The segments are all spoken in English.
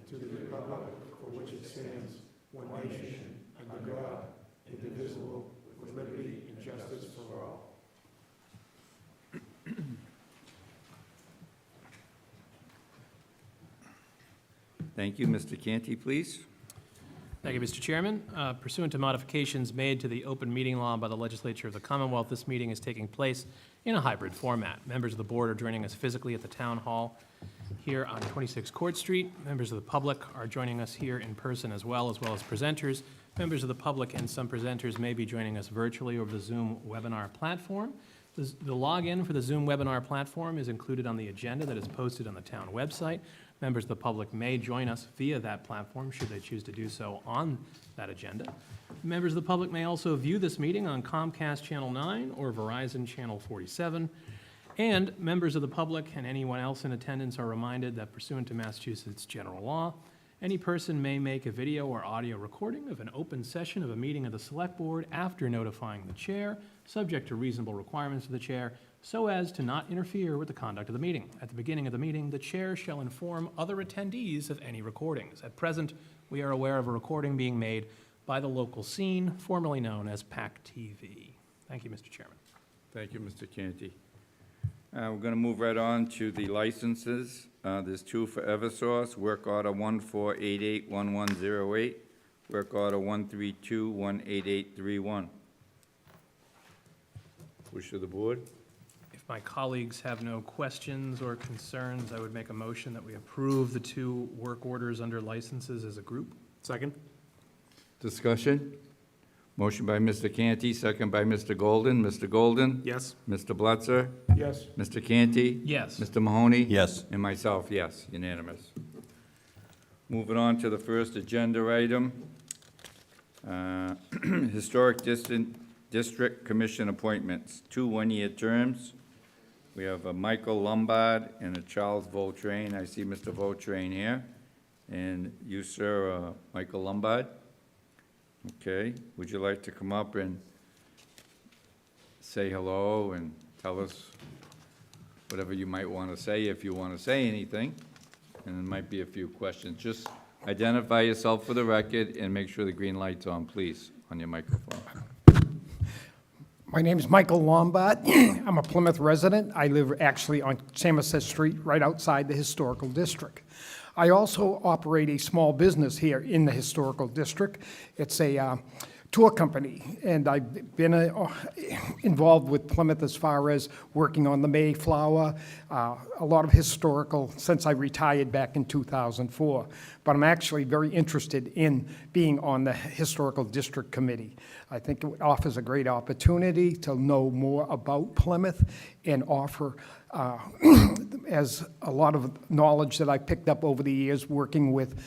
to the republic for which it stands, one nation, under God, indivisible, with liberty and justice for all. Thank you. Mr. Canty, please. Thank you, Mr. Chairman. Pursuant to modifications made to the open meeting law by the Legislature of the Commonwealth, this meeting is taking place in a hybrid format. Members of the board are joining us physically at the Town Hall here on 26 Court Street. Members of the public are joining us here in person as well as presenters. Members of the public and some presenters may be joining us virtually over the Zoom webinar platform. The login for the Zoom webinar platform is included on the agenda that is posted on the town website. Members of the public may join us via that platform should they choose to do so on that agenda. Members of the public may also view this meeting on Comcast Channel 9 or Verizon Channel 47. And members of the public and anyone else in attendance are reminded that pursuant to Massachusetts general law, any person may make a video or audio recording of an open session of a meeting of the Select Board after notifying the chair, subject to reasonable requirements of the chair, so as to not interfere with the conduct of the meeting. At the beginning of the meeting, the chair shall inform other attendees of any recordings. At present, we are aware of a recording being made by the local scene, formerly known as PAC TV. Thank you, Mr. Chairman. Thank you, Mr. Canty. We're going to move right on to the licenses. There's two for Eversource, work order 14881108, work order 132-18831. Wish of the board. If my colleagues have no questions or concerns, I would make a motion that we approve the two work orders under licenses as a group. Second? Discussion? Motion by Mr. Canty, second by Mr. Golden. Mr. Golden? Yes. Mr. Blutzer? Yes. Mr. Canty? Yes. Mr. Mahoney? Yes. And myself, yes, unanimous. Moving on to the first agenda item. Historic District Commission appointments, 2 one-year terms. We have a Michael Lombard and a Charles Vautrin. I see Mr. Vautrin here. And you, sir, Michael Lombard. Okay, would you like to come up and say hello and tell us whatever you might want to say, if you want to say anything? And there might be a few questions. Just identify yourself for the record and make sure the green light's on, please, on your microphone. My name is Michael Lombard. I'm a Plymouth resident. I live actually on Samoset Street, right outside the Historical District. I also operate a small business here in the Historical District. It's a tour company, and I've been involved with Plymouth as far as working on the Mayflower, a lot of historical since I retired back in 2004. But I'm actually very interested in being on the Historical District Committee. I think it offers a great opportunity to know more about Plymouth and offer as a lot of knowledge that I picked up over the years working with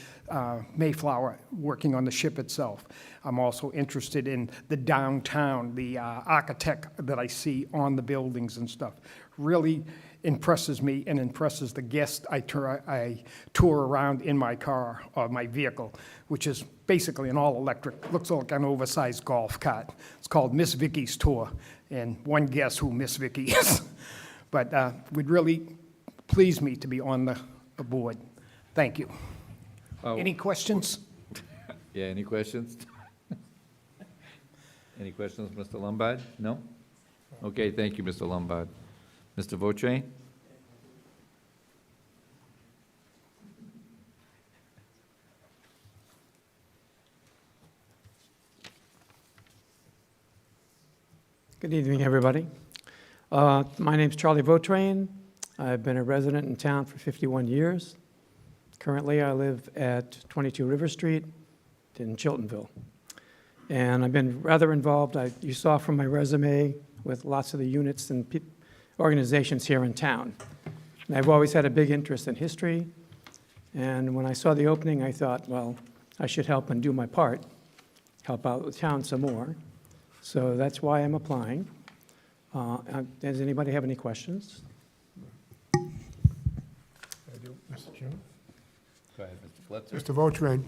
Mayflower, working on the ship itself. I'm also interested in the downtown, the architect that I see on the buildings and stuff. Really impresses me and impresses the guests I tour around in my car or my vehicle, which is basically an all-electric, looks like an oversized golf cart. It's called Miss Vicky's Tour, and one guess who Miss Vicky is. But would really please me to be on the board. Thank you. Any questions? Yeah, any questions? Any questions, Mr. Lombard? No? Okay, thank you, Mr. Lombard. Mr. Vautrin? Good evening, everybody. My name's Charlie Vautrin. I've been a resident in town for 51 years. Currently, I live at 22 River Street in Chiltonville. And I've been rather involved, you saw from my resume, with lots of the units and organizations here in town. And I've always had a big interest in history. And when I saw the opening, I thought, well, I should help and do my part, help out the town some more. So that's why I'm applying. Does anybody have any questions? I do, Mr. Chairman. Go ahead, Mr. Blutzer. Mr. Vautrin,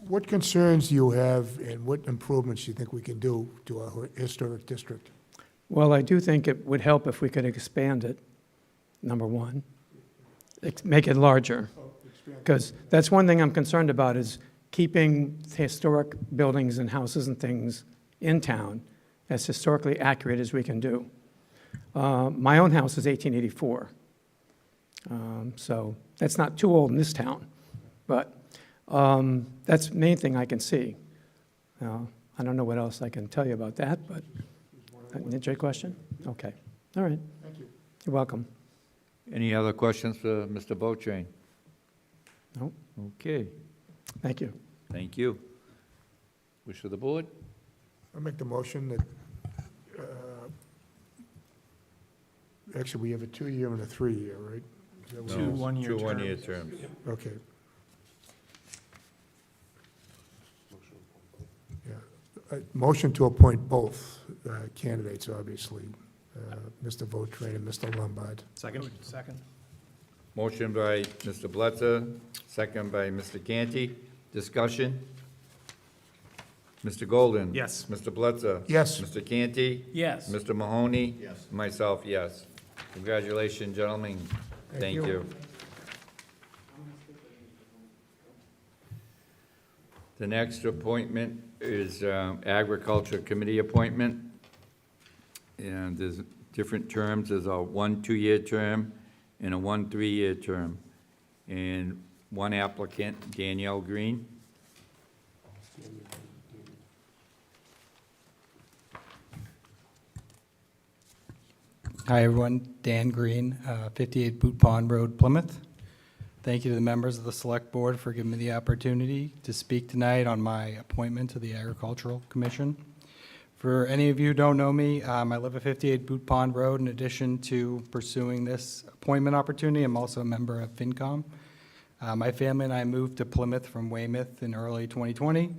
what concerns do you have and what improvements do you think we can do to our historic district? Well, I do think it would help if we could expand it, number one. Make it larger. Because that's one thing I'm concerned about, is keeping historic buildings and houses and things in town as historically accurate as we can do. My own house is 1884, so that's not too old in this town, but that's the main thing I can see. I don't know what else I can tell you about that, but, answer your question? Okay, all right. Thank you. You're welcome. Any other questions for Mr. Botrain? No, Okay, thank you. thank you. Wish of the board? I make the motion that, actually, we have a 2-year and a 3-year, right? Is that what it Two is? one-year Two terms. one-year terms. Okay. Yeah, motion to appoint both candidates, obviously, Mr. Votrain and Mr. Lombard. Second? Second. Motion by Mr. Blitzer, second by Mr. Canty. Discussion? Mr. Golden? Yes. Mr. Blitzer? Yes. Mr. Canty? Yes. Mr. Mahoney? Yes. Myself, yes. Congratulations, gentlemen. Thank you. you. The next appointment is Agriculture Committee appointment. And there's different terms. There's a 1 2-year term and a 1 3-year term. And one applicant, Danielle Green. Hi, everyone. Dan Green, 58 Boot Pond Road, Plymouth. Thank you to the members of the Select Board for giving me the opportunity to speak tonight on my appointment to the Agricultural Commission. For any of you who don't know me, I live at 58 Boot Pond Road. In addition to pursuing this appointment opportunity, I'm also a member of FinCom. My family and I moved to Plymouth from Weymouth in early 2020,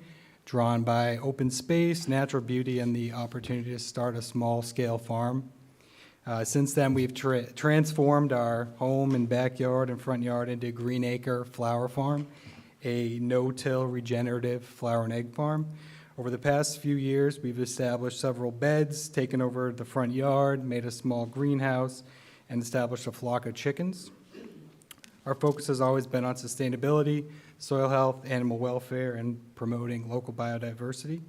drawn by open space, natural beauty, and the opportunity to start a small-scale farm. Since then, we've transformed our home and backyard and front yard into a Green Acre Flower Farm, a no-till regenerative flower and egg farm. Over the past few years, we've established several beds, taken over the front yard, made a small greenhouse, and established a flock of chickens. Our focus has always been on sustainability, soil health, animal welfare, and promoting local biodiversity.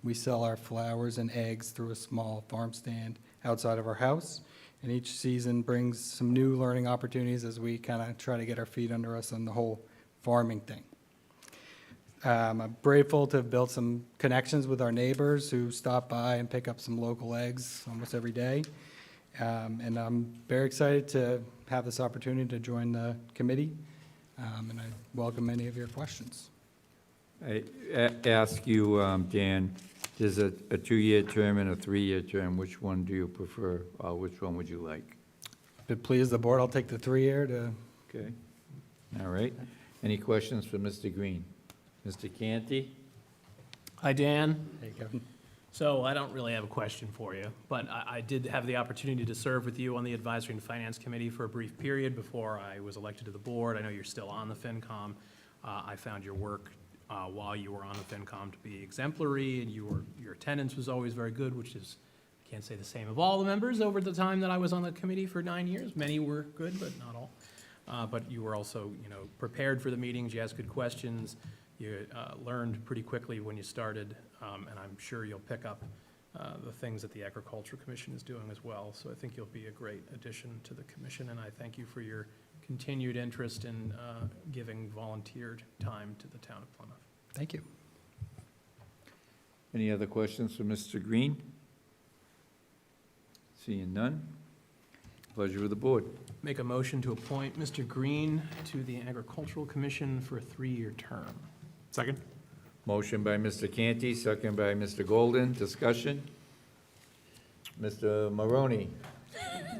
We sell our flowers and eggs through a small farm stand outside of our house, and each season brings some new learning opportunities as we kind of try to get our feet under us on the whole farming thing. I'm grateful to have built some connections with our neighbors who stop by and pick up some local eggs almost every day. And I'm very excited to have this opportunity to join the committee, and I welcome any of your questions. I ask you, Dan, there's a 2-year term and a 3-year term. Which one do you prefer, or which one would you like? If it pleases the board, I'll take the 3-year to. Okay, all right. Any questions for Mr. Green? Mr. Canty? Hi, Dan. Hey, Kevin. So I don't really have a question for you, but I did have the opportunity to serve with you on the Advisory and Finance Committee for a brief period before I was elected to the board. I know you're still on the FinCom. I found your work while you were on the FinCom to be exemplary, and your attendance was always very good, which is, I can't say the same of all the members over the time that I was on the committee for 9 years. Many were good, but not all. But you were also, prepared for the meetings, you asked good questions, you learned pretty quickly when you started, and I'm sure you'll pick up the things that the Agricultural Commission is doing as well. So I think you'll be a great addition to the commission, and I thank you for your continued interest in giving volunteered time to the town of Plymouth. Thank you. Any other questions for Mr. Green? Seeing none. Pleasure of the board. Make a motion to appoint Mr. Green to the Agricultural Commission for a 3-year term. Second? Motion by Mr. Canty, second by Mr. Golden. Discussion? Mr. Maroney?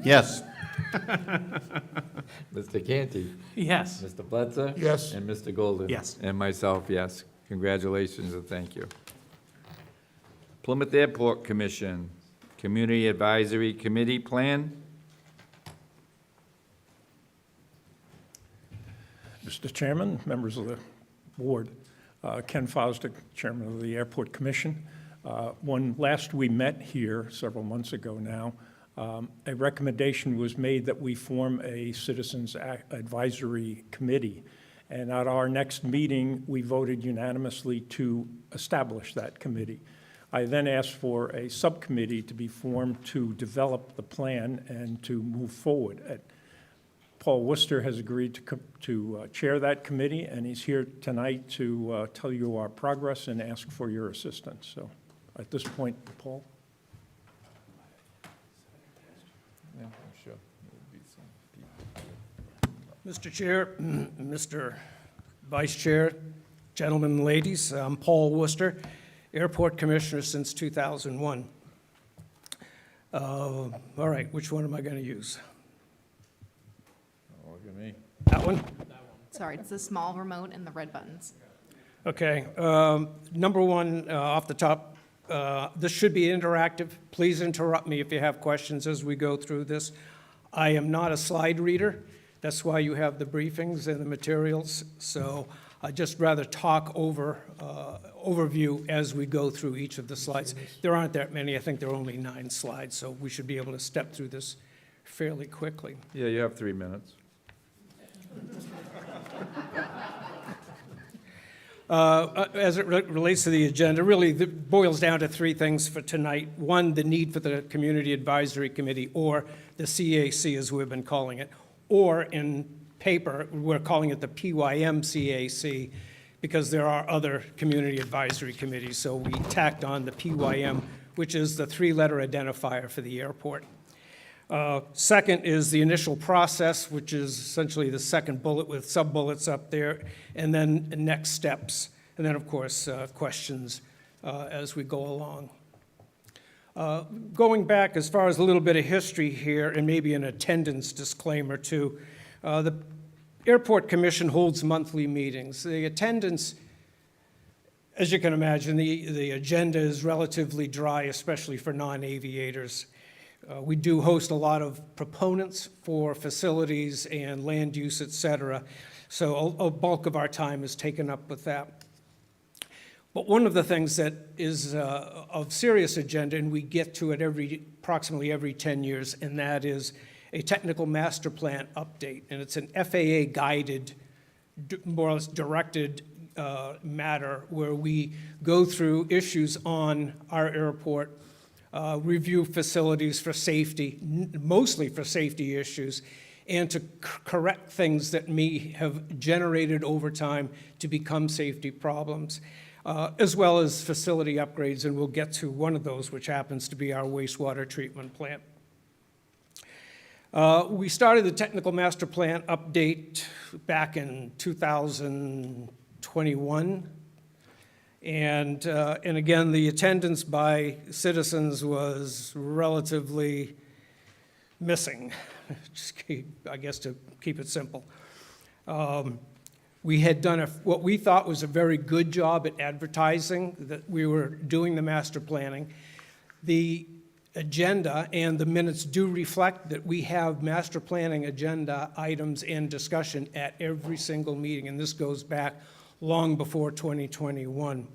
Yes. Mr. Canty? Yes. Mr. Blitzer? Yes. And Mr. Golden? Yes. And myself, yes. Congratulations and thank you. Plymouth Airport Commission, Community Advisory Committee Plan. Mr. Chairman, members of the board, Ken Fosdick, Chairman of the Airport Commission. When last we met here, several months ago now, a recommendation was made that we form a Citizens Advisory Committee. And at our next meeting, we voted unanimously to establish that committee. I then asked for a subcommittee to be formed to develop the plan and to move forward. Paul Worcester has agreed to chair that committee, and he's here tonight to tell you our progress and ask for your assistance. So at this point, Paul. Yeah, sure. Mr. Chair, Mr. Vice Chair, gentlemen and ladies, I'm Paul Worcester, Airport Commissioner since 2001. All right, which one am I going to use? Look at me. That one? Sorry, it's the small remote and the red buttons. Okay. Number one, off the top, this should be interactive. Please interrupt me if you have questions as we go through this. I am not a slide reader. That's why you have the briefings and the materials. So I'd just rather talk overview as we go through each of the slides. There aren't that many. I think there are only 9 slides, so we should be able to step through this fairly quickly. Yeah, you have 3 minutes. As it relates to the agenda, really it boils down to 3 things for tonight. One, the need for the Community Advisory Committee, or the CAC as we've been calling it, or in paper, we're calling it the PYM CAC because there are other community advisory committees. So we tacked on the PYM, which is the 3-letter identifier for the airport. Second is the initial process, which is essentially the second bullet with sub-bullets up there, and then next steps, and then, of course, questions as we go along. Going back as far as a little bit of history here, and maybe an attendance disclaimer too, the Airport Commission holds monthly meetings. The attendance, as you can imagine, the agenda is relatively dry, especially for non-aviators. We do host a lot of proponents for facilities and land use, et cetera, so a bulk of our time is taken up with that. But one of the things that is of serious agenda, and we get to it approximately every 10 years, and that is a technical master plan update. And it's an FAA-guided, more or less directed matter where we go through issues on our airport, review facilities for safety, mostly for safety issues, and to correct things that may have generated over time to become safety problems. As well as facility upgrades, and we'll get to one of those, which happens to be our wastewater treatment plant. We started the Technical Master Plan update back in 2021, and again, the attendance by citizens was relatively missing, I guess to keep it simple. We had done what we thought was a very good job at advertising that we were doing the master planning. The agenda and the minutes do reflect that we have master planning agenda items and discussion at every single meeting, and this goes back long before 2021.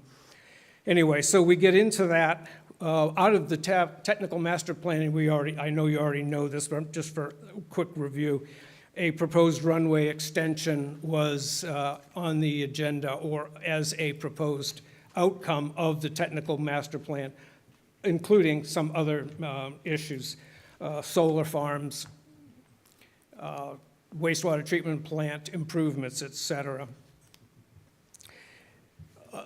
Anyway, so we get into that. Out of the technical master planning, I know you already know this, but just for a quick review, a proposed runway extension was on the agenda, or as a proposed outcome of the technical master plan, including some other issues, solar farms, wastewater treatment plant improvements, et cetera.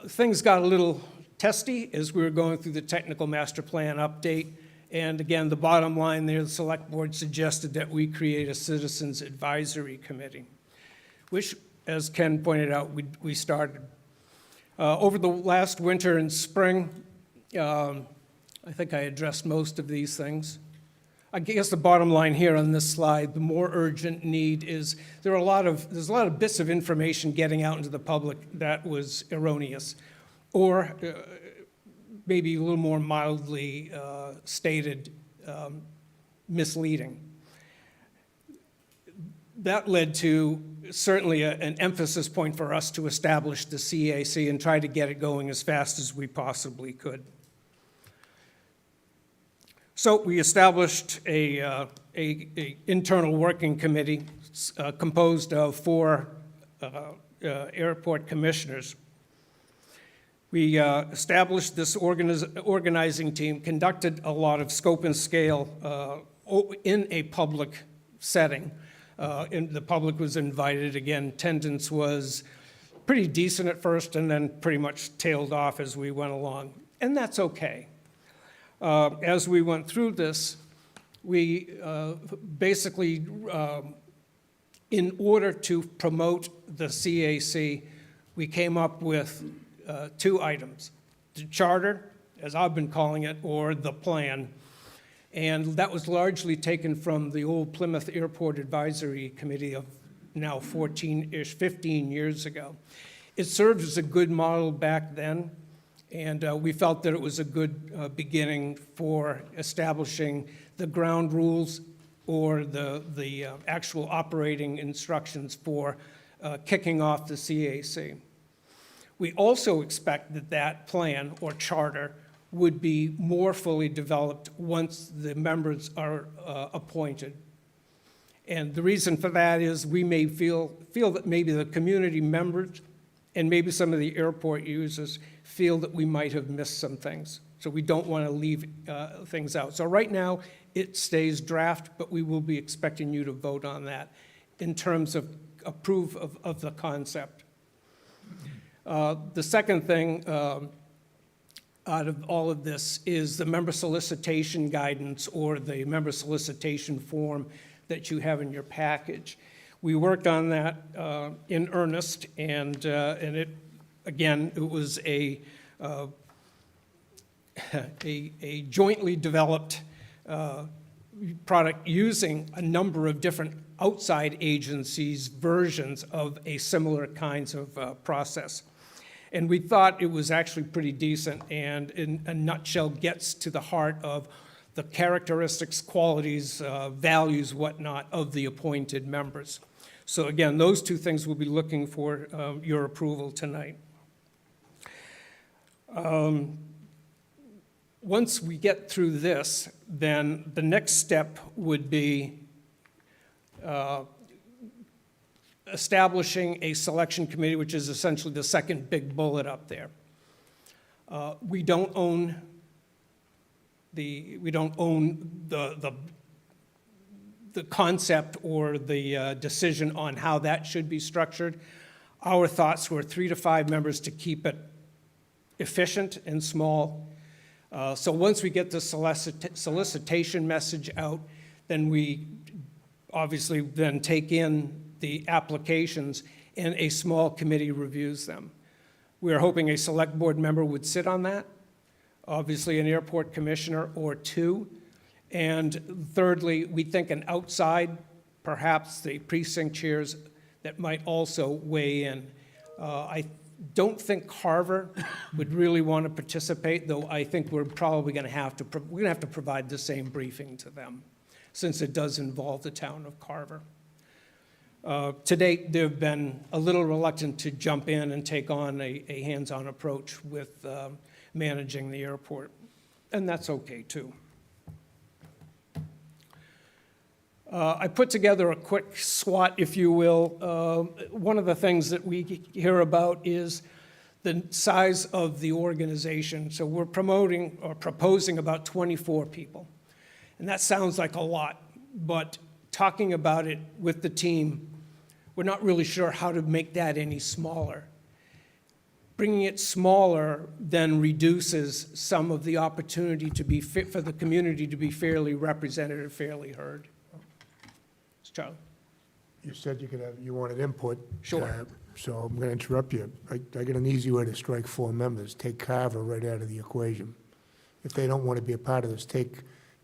Things got a little testy as we were going through the technical master plan update. And again, the bottom line there, the select board suggested that we create a citizens advisory committee, which, as Ken pointed out, we started. Over the last winter and spring, I think I addressed most of these things. I guess the bottom line here on this slide, the more urgent need is there's a lot of bits of information getting out into the public that was erroneous, or maybe a little more mildly stated, misleading. That led to certainly an emphasis point for us to establish the CAC and try to get it going as fast as we possibly could. So we established a internal working committee composed of 4 airport commissioners. We established this organizing team, conducted a lot of scope and scale in a public setting. And the public was invited. Again, attendance was pretty decent at first and then pretty much tailed off as we went along. And that's okay. As we went through this, we basically, in order to promote the CAC, we came up with 2 items: the charter, as I've been calling it, or the plan. And that was largely taken from the old Plymouth Airport Advisory Committee of now 15 years ago. It served as a good model back then, and we felt that it was a good beginning for establishing the ground rules or the actual operating instructions for kicking off the CAC. We also expect that that plan or charter would be more fully developed once the members are appointed. And the reason for that is we may feel that maybe the community members and maybe some of the airport users feel that we might have missed some things. So we don't want to leave things out. So right now, it stays draft, but we will be expecting you to vote on that in terms of approve of the concept. The second thing out of all of this is the member solicitation guidance or the member solicitation form that you have in your package. We worked on that in earnest, and it, again, it was a jointly developed product using a number of different outside agencies' versions of a similar kinds of process. And we thought it was actually pretty decent and in a nutshell gets to the heart of the characteristics, qualities, values, whatnot of the appointed members. So again, those 2 things we'll be looking for your approval tonight. Once we get through this, then the next step would be establishing a selection committee, which is essentially the second big bullet up there. We don't own the concept or the decision on how that should be structured. Our thoughts were 3 to 5 members to keep it efficient and small. So once we get the solicitation message out, then we obviously then take in the applications and a small committee reviews them. We're hoping a select board member would sit on that, obviously an airport commissioner or 2. And thirdly, we think an outside, perhaps the precinct chairs that might also weigh in. I don't think Carver would really want to participate, though I think we're probably going to have to provide the same briefing to them, since it does involve the town of Carver. To date, they've been a little reluctant to jump in and take on a hands-on approach with managing the airport, and that's okay too. I put together a quick SWOT, if you will. One of the things that we hear about is the size of the organization. So we're promoting or proposing about 24 people. And that sounds like a lot, but talking about it with the team, we're not really sure how to make that any smaller. Bringing it smaller then reduces some of the opportunity to be fit for the community to be fairly represented or fairly heard. Charlie? You said you wanted input. Sure. So I'm going to interrupt you. I got an easy way to strike 4 members. Take Carver right out of the equation. If they don't want to be a part of this,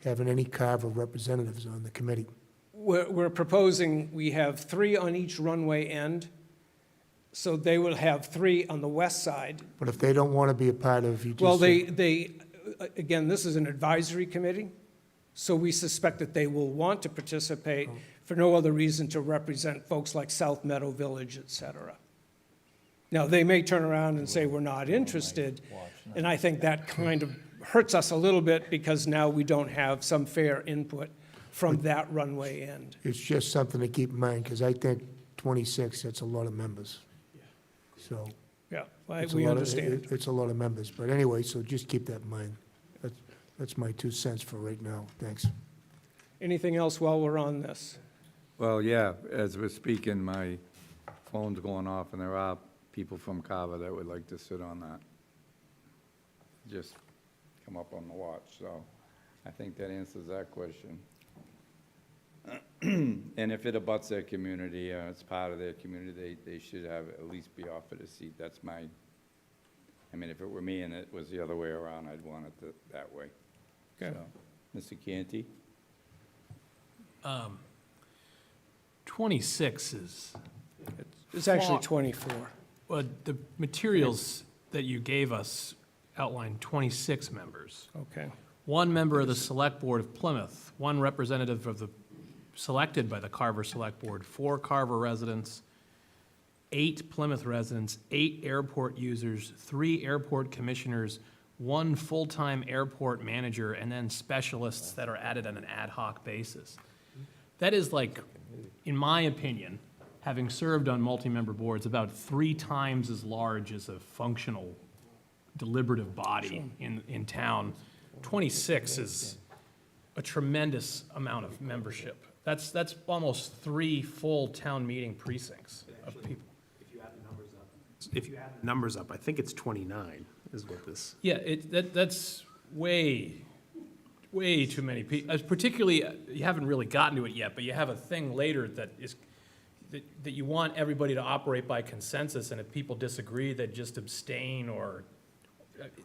having any Carver representatives on the committee. We're proposing we have 3 on each runway end, so they will have 3 on the west side. But if they don't want to be a part of, you just Well, said- again, this is an advisory committee, so we suspect that they will want to participate for no other reason to represent folks like South Meadow Village, et cetera. Now, they may turn around and say, we're not interested, and I think that kind of hurts us a little bit because now we don't have some fair input from that runway end. It's just something to keep in mind, because I think 26, that's a lot of members. So. Yeah, it's a we lot of- understand. It's a lot of members, but anyway, so just keep that in mind. That's my 2 cents for right now. Thanks. Anything else while we're on this? Well, yeah, as we're speaking, my phone's going off, and there are people from Carver that would like to sit on that. Just come up on the watch, so I think that answers that question. And if it abuts their community, it's part of their community, they should have, at least be offered a seat. That's my, I mean, if it were me and it was the other way around, I'd want it that way. Okay. So, Mr. Canty? 26 is, It's actually Well- 24. well, the materials that you gave us outline 26 members. Okay. One member of the Select Board of Plymouth, one representative selected by the Carver Select Board, 4 Carver residents, 8 Plymouth residents, 8 airport users, 3 airport commissioners, 1 full-time airport manager, and then specialists that are added on an ad hoc basis. That is like, in my opinion, having served on multi-member boards, about 3 times as large as a functional deliberative body in town. 26 is a tremendous amount of membership. That's almost 3 full town meeting precincts of people. If you add the numbers up, I think it's 29 is what this. Yeah, that's way too many people. Particularly, you haven't really gotten to it yet, but you have a thing later that you want everybody to operate by consensus, and if people disagree, they just abstain, or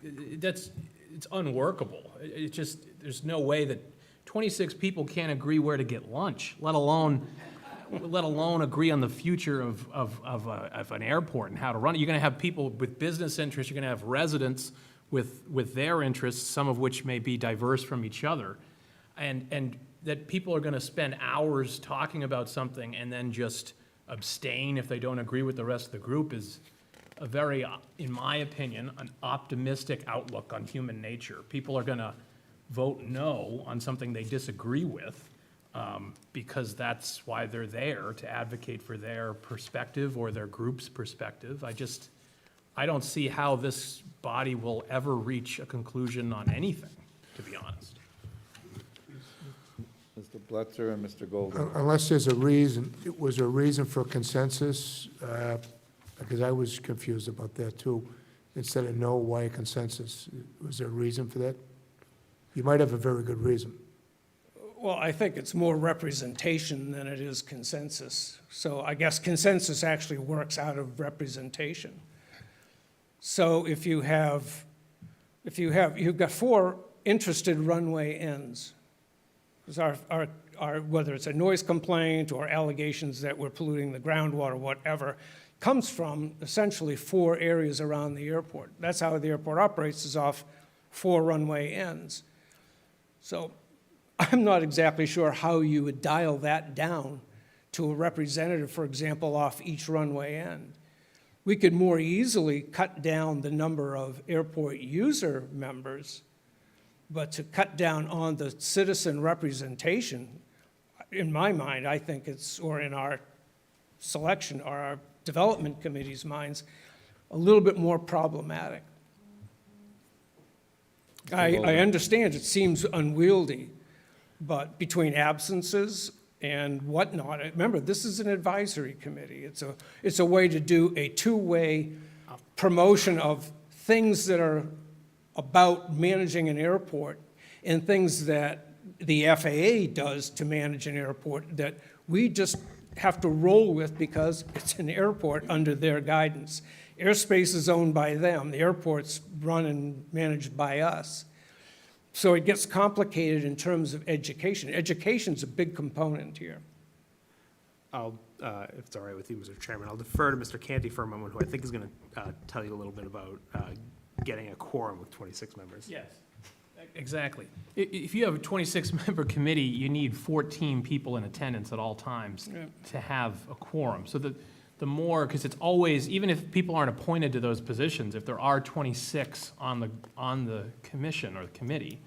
it's unworkable. It just, there's no way that 26 people can't agree where to get lunch, let alone agree on the future of an airport and how to run it. You're gonna have people with business interests, you're gonna have residents with their interests, some of which may be diverse from each other. And that people are gonna spend hours talking about something and then just abstain if they don't agree with the rest of the group is a very, in my opinion, an optimistic outlook on human nature. People are gonna vote no on something they disagree with, because that's why they're there, to advocate for their perspective or their group's perspective. I don't see how this body will ever reach a conclusion on anything, to be honest. Mr. Bletzer and Mr. Golden? Unless there's a reason, it was a reason for consensus, because I was confused about that too. Instead of no, why a consensus? Was there a reason for that? You might have a very good reason. Well, I think it's more representation than it is consensus. So I guess consensus actually works out of representation. So if you've got 4 interested runway ends, because whether it's a noise complaint or allegations that we're polluting the groundwater, whatever, comes from essentially 4 areas around the airport. That's how the airport operates, is off 4 runway ends. So I'm not exactly sure how you would dial that down to a representative, for example, off each runway end. We could more easily cut down the number of airport user members, but to cut down on the citizen representation, in my mind, I think it's, or in our selection, or our development committee's minds, a little bit more problematic. I understand it seems unwieldy, but between absences and whatnot, remember, this is an advisory committee. It's a way to do a 2-way promotion of things that are about managing an airport and things that the FAA does to manage an airport that we just have to roll with because it's an airport under their guidance. Airspace is owned by them. The airport's run and managed by us. So it gets complicated in terms of education. Education's a big component here. I'll, if it's all right with you, Mr. Chairman, I'll defer to Mr. Canty for a moment, who I think is going to tell you a little bit about getting a quorum with 26 members. Yes, exactly. If you have a 26-member committee, you need 14 people in attendance at all times to have a quorum. So the more, because it's always, even if people aren't appointed to those positions, if there are 26 on the commission or the committee,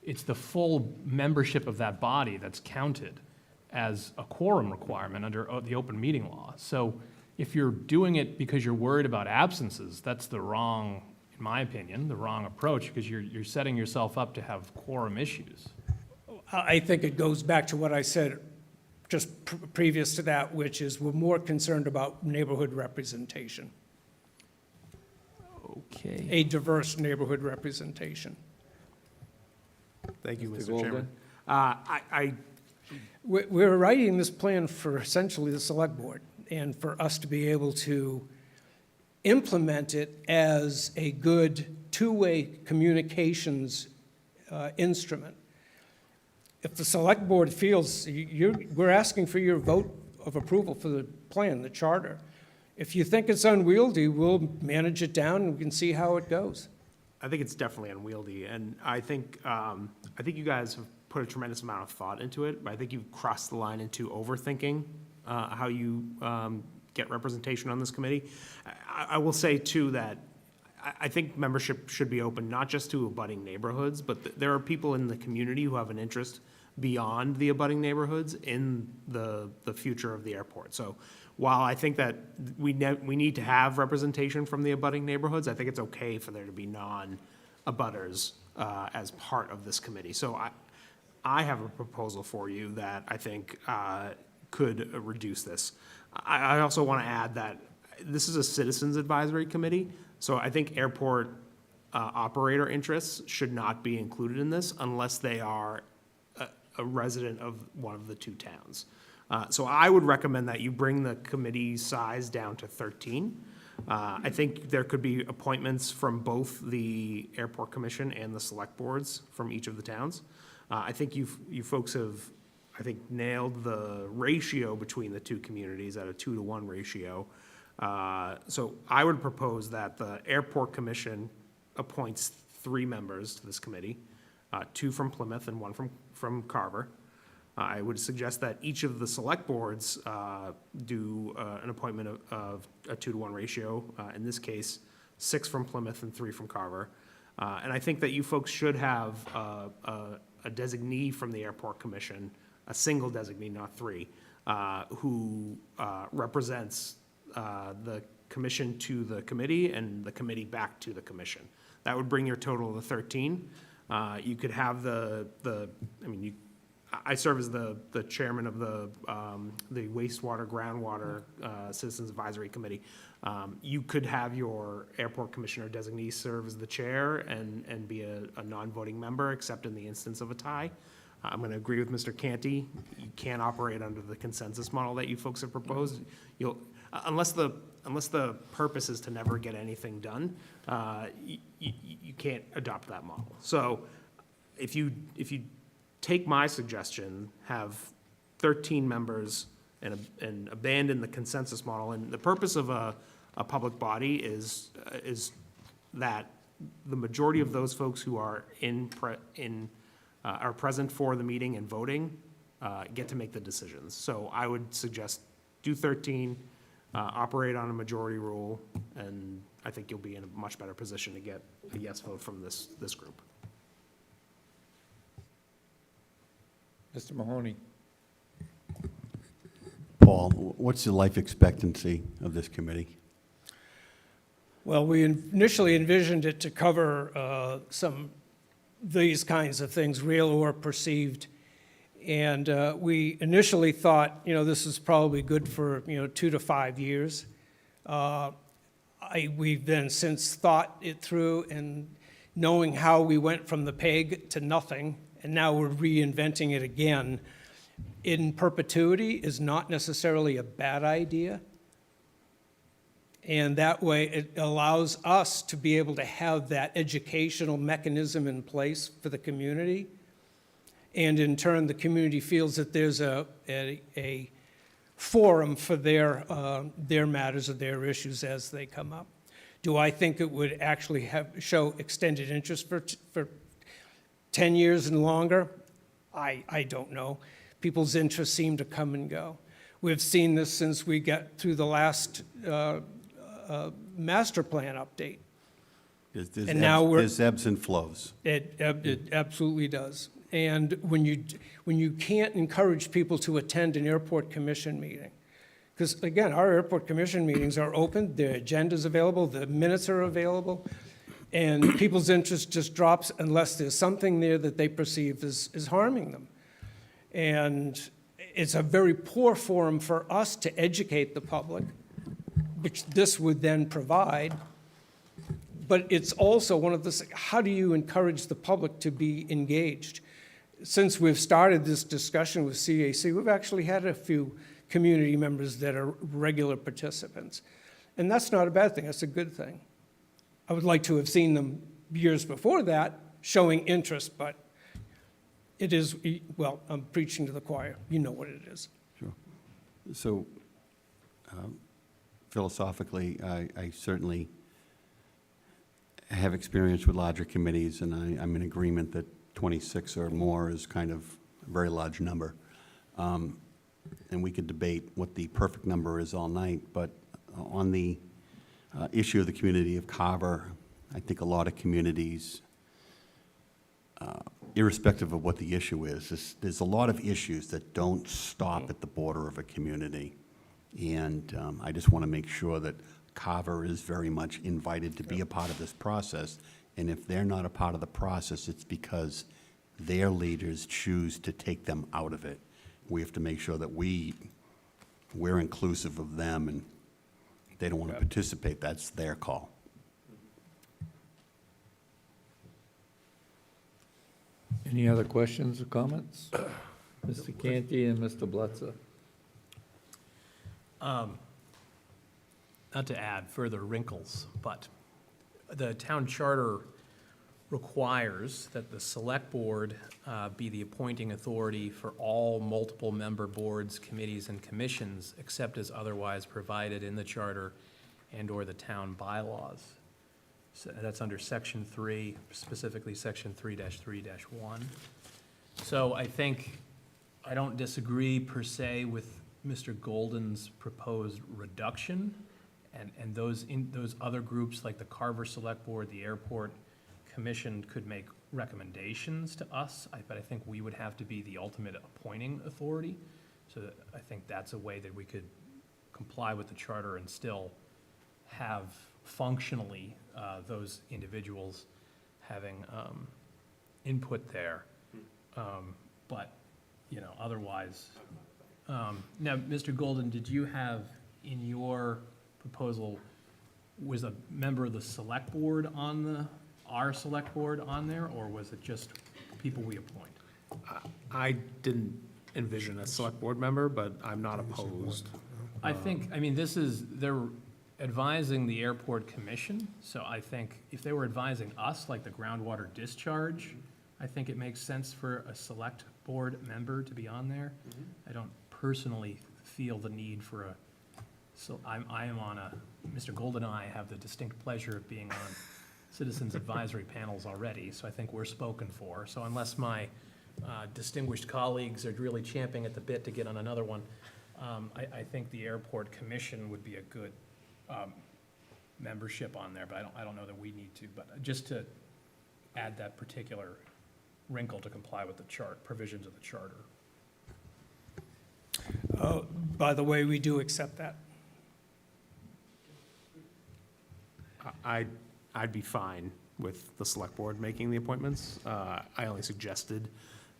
it's the full membership of that body that's counted as a quorum requirement under the open meeting law. So if you're doing it because you're worried about absences, that's the wrong, in my opinion, the wrong approach, because you're setting yourself up to have quorum issues. I think it goes back to what I said just previous to that, which is we're more concerned about neighborhood representation, Okay. a diverse neighborhood representation. Thank you, Mr. Mr. Chairman. Golden? We're writing this plan for essentially the select board, and for us to be able to implement it as a good two-way communications instrument. If the select board feels, we're asking for your vote of approval for the plan, the charter. If you think it's unwieldy, we'll manage it down and we can see how it goes. I think it's definitely unwieldy, and I think you guys have put a tremendous amount of thought into it, but I think you've crossed the line into overthinking how you get representation on this committee. I will say, too, that I think membership should be open not just to abutting neighborhoods, but there are people in the community who have an interest beyond the abutting neighborhoods in the future of the airport. So while I think that we need to have representation from the abutting neighborhoods, I think it's okay for there to be non-abutters as part of this committee. So I have a proposal for you that I think could reduce this. I also want to add that this is a citizens advisory committee, so I think airport operator interests should not be included in this unless they are a resident of one of the two towns. So I would recommend that you bring the committee size down to 13. I think there could be appointments from both the Airport Commission and the select boards from each of the towns. I think you folks have, I think, nailed the ratio between the two communities at a 2-to-1 ratio. So I would propose that the Airport Commission appoints 3 members to this committee, 2 from Plymouth and 1 from Carver. I would suggest that each of the select boards do an appointment of a 2-to-1 ratio. In this case, 6 from Plymouth and 3 from Carver. And I think that you folks should have a designee from the Airport Commission, a single designee, not 3, who represents the commission to the committee and the committee back to the commission. That would bring your total to 13. You could have I serve as the chairman of the wastewater, groundwater Citizens Advisory Committee. You could have your airport commissioner designee serve as the chair and be a non-voting member, except in the instance of a tie. I'm going to agree with Mr. Canty. You can't operate under the consensus model that you folks have proposed. Unless the purpose is to never get anything done, you can't adopt that model. So if you take my suggestion, have 13 members and abandon the consensus model, and the purpose of a public body is that the majority of those folks who are are present for the meeting and voting get to make the decisions. So I would suggest do 13, operate on a majority rule, and I think you'll be in a much better position to get a yes vote from this group. Mr. Mahoney? Paul, what's the life expectancy of this committee? Well, we initially envisioned it to cover these kinds of things, real or perceived. And we initially thought, this is probably good for, 2 to 5 years. We've then since thought it through, and knowing how we went from the peg to nothing, and now we're reinventing it again, in perpetuity is not necessarily a bad idea. And that way, it allows us to be able to have that educational mechanism in place for the community. And in turn, the community feels that there's a forum for their matters or their issues as they come up. Do I think it would actually show extended interest for 10 years and longer? I don't know. People's interests seem to come and go. We've seen this since we got through the last master plan update. There's ebbs and flows. It absolutely does. And when you can't encourage people to attend an airport commission meeting, Because again, our airport commission meetings are open, the agenda's available, the minutes are available, and people's interest just drops unless there's something there that they perceive is harming them. And it's a very poor forum for us to educate the public, which this would then provide. But it's also one of the, how do you encourage the public to be engaged? Since we've started this discussion with CAC, we've actually had a few community members that are regular participants. And that's not a bad thing, that's a good thing. I would like to have seen them years before that showing interest, but it is, well, I'm preaching to the choir, you know what it is. Sure. So philosophically, I certainly have experience with larger committees, and I'm in agreement that 26 or more is kind of a very large number. And we could debate what the perfect number is all night, but on the issue of the community of Carver, I think a lot of communities, irrespective of what the issue is, there's a lot of issues that don't stop at the border of a community. And I just want to make sure that Carver is very much invited to be a part of this process. And if they're not a part of the process, it's because their leaders choose to take them out of it. We have to make sure that we're inclusive of them, and if they don't want to participate, that's their call. Any other questions or comments? Mr. Canty and Mr. Blitzer. Not to add further wrinkles, but the town charter requires that the select board be the appointing authority for all multiple member boards, committees, and commissions, except as otherwise provided in the charter and/or the town bylaws. So that's under section 3, specifically section 3-3-1. So I think, I don't disagree per se with Mr. Golden's proposed reduction, and those other groups like the Carver Select Board, the Airport Commission could make recommendations to us, but I think we would have to be the ultimate appointing authority. So I think that's a way that we could comply with the charter and still have functionally those individuals having input there. But, you know, otherwise. Now, Mr. Golden, did you have in your proposal, was a member of the select board on our select board on there, or was it just people we appoint? I didn't envision a select board member, but I'm not opposed. I think, I mean, they're advising the airport commission, so I think if they were advising us, like the groundwater discharge, I think it makes sense for a select board member to be on there. I don't personally feel the need for so I am on Mr. Golden and I have the distinct pleasure of being on citizens advisory panels already, so I think we're spoken for. So unless my distinguished colleagues are really champing at the bit to get on another one, I think the airport commission would be a good membership on there, but I don't know that we need to, but just to add that particular wrinkle to comply with the provisions of the charter. By the way, we do accept that. I'd be fine with the select board making the appointments. I only suggested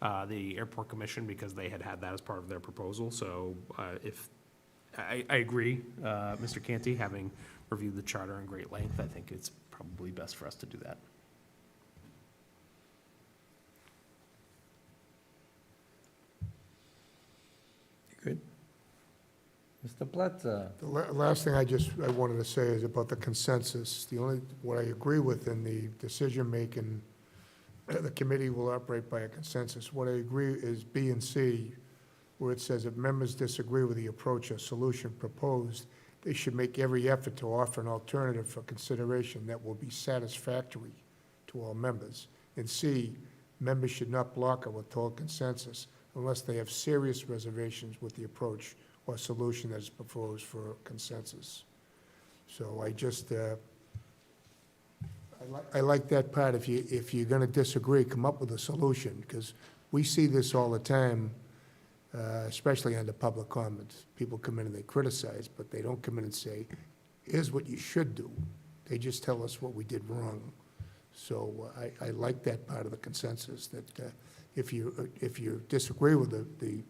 the airport commission because they had that as part of their proposal. So if, I agree, Mr. Canty, having reviewed the charter in great length, I think it's probably best for us to do that. Good. Mr. Blitzer. The last thing I wanted to say is about the consensus. What I agree with in the decision-making, the committee will operate by a consensus. What I agree is B and C, where it says if members disagree with the approach or solution proposed, they should make every effort to offer an alternative for consideration that will be satisfactory to all members. And C, members should not block or withhold consensus unless they have serious reservations with the approach or solution that is proposed for consensus. So I just, I like that part. If you're going to disagree, come up with a solution, because we see this all the time. especially under public comments. People come in and they criticize, but they don't come in and say, here's what you should do. They just tell us what we did wrong. So I like that part of the consensus, that if you disagree with the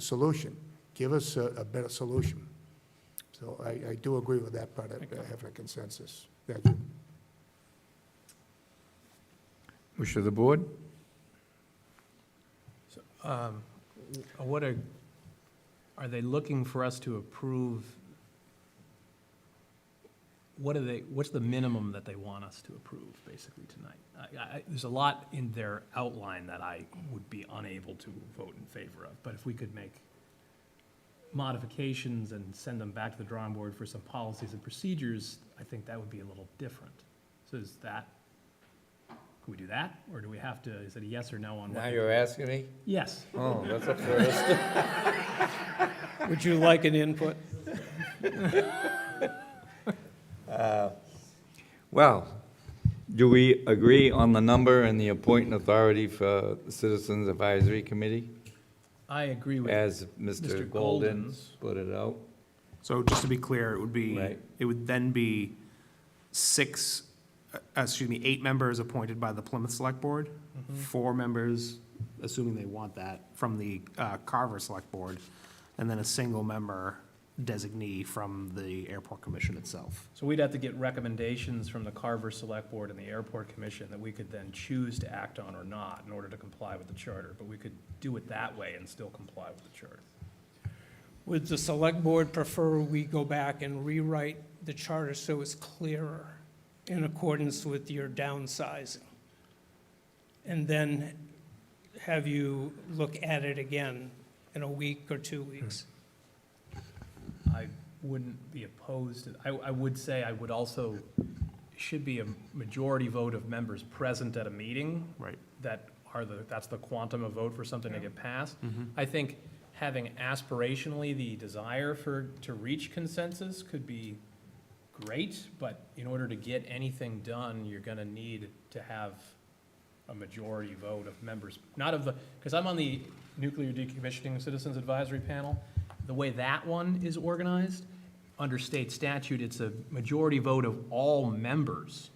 solution, give us a better solution. So I do agree with that part of having a consensus. Thank you. Wish of the board? What are they looking for us to approve? What's the minimum that they want us to approve, basically, tonight? There's a lot in their outline that I would be unable to vote in favor of, but if we could make modifications and send them back to the drawing board for some policies and procedures, I think that would be a little different. So is that, can we do that, or do we have to, is it a yes or no on what? Now you're asking me? Yes. Oh, that's a first. Would you like an input? Well, do we agree on the number and the appointing authority for the Citizens Advisory Committee? I agree with As Mr. Mr. Golden Golden's. put it out? So just to be clear, Right. it would then be 8 members appointed by the Plymouth Select Board, 4 members, assuming they want that, from the Carver Select Board, and then a single member designee from the Airport Commission itself. So we'd have to get recommendations from the Carver Select Board and the Airport Commission that we could then choose to act on or not in order to comply with the charter, but we could do it that way and still comply with the charter. Would the select board prefer we go back and rewrite the charter so it's clearer in accordance with your downsizing? And then have you look at it again in a week or 2 weeks? I wouldn't be opposed to, I would say I would also, should be a majority vote of members present at a meeting. Right. That's the quantum of vote for something to get passed. I think having aspirationally the desire to reach consensus could be great, but in order to get anything done, you're gonna need to have a majority vote of members, because I'm on the Nuclear Decommissioning Citizens Advisory Panel. The way that one is organized, under state statute, it's a majority vote of all members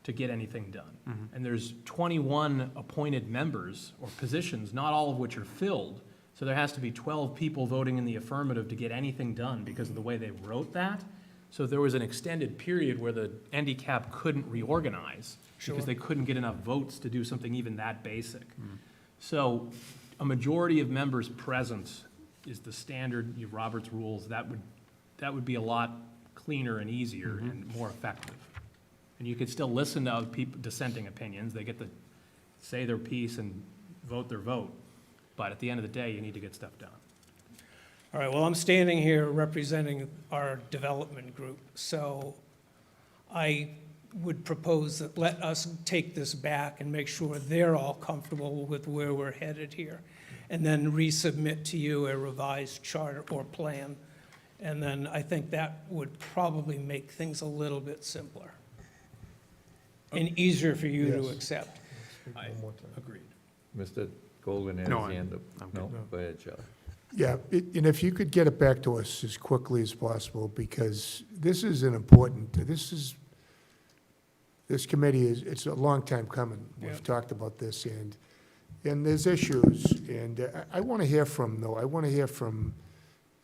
to get anything done. And there's 21 appointed members or positions, not all of which are filled. So there has to be 12 people voting in the affirmative to get anything done because of the way they wrote that. So there was an extended period where the NDCAP couldn't reorganize because they couldn't get enough votes to do something even that basic. So a majority of members present is the standard, you have Robert's rules, that would be a lot cleaner and easier and more effective. And you could still listen to people dissenting opinions, they get to say their piece and vote their vote, but at the end of the day, you need to get stuff done. All right, well, I'm standing here representing our development group, so I would propose that let us take this back and make sure they're all comfortable with where we're headed here, and then resubmit to you a revised charter or plan. And then I think that would probably make things a little bit simpler and easier for you to Yes. accept. I agreed. Mr. Golden has No, his I'm- hand up. I'm No, good. go ahead, Charlie. Yeah, and if you could get it back to us as quickly as possible, because this is this committee it's a long time coming. Yeah. We've talked about this, and there's issues, and I want to hear from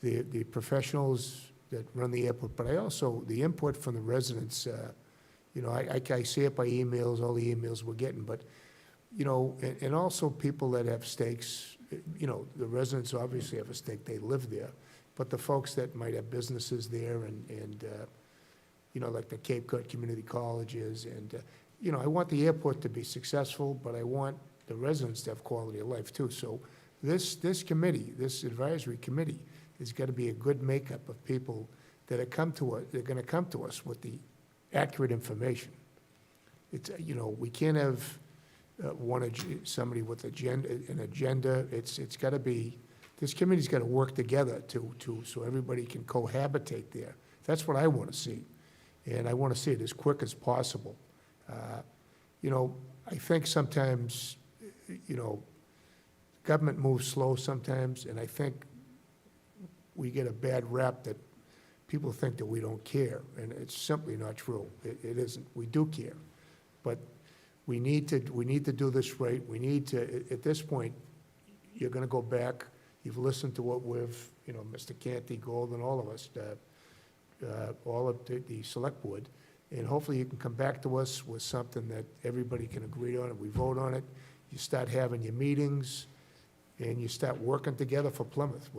the professionals that run the airport, but the input from the residents. I see it by emails, all the emails we're getting, but, and also people that have stakes. The residents obviously have a stake, they live there, but the folks that might have businesses there and like the Cape Cod Community Colleges, and, I want the airport to be successful, but I want the residents to have quality of life too. So this committee, this advisory committee, has got to be a good makeup of people that they're going to come to us with the accurate information. It's, we can't have somebody with an agenda. It's got to be, this committee's got to work together so everybody can cohabitate there. That's what I want to see, and I want to see it as quick as possible. I think sometimes, government moves slow sometimes, and I think we get a bad rap that people think that we don't care, and it's simply not true. It isn't. We do care. But we need to do this right. We need to, at this point, you're gonna go back, you've listened to what we've, Mr. Canty, Gold, and all of us, all of the select board, and hopefully you can come back to us with something that everybody can agree on, and we vote on it. You start having your meetings, and you start working together for Plymouth,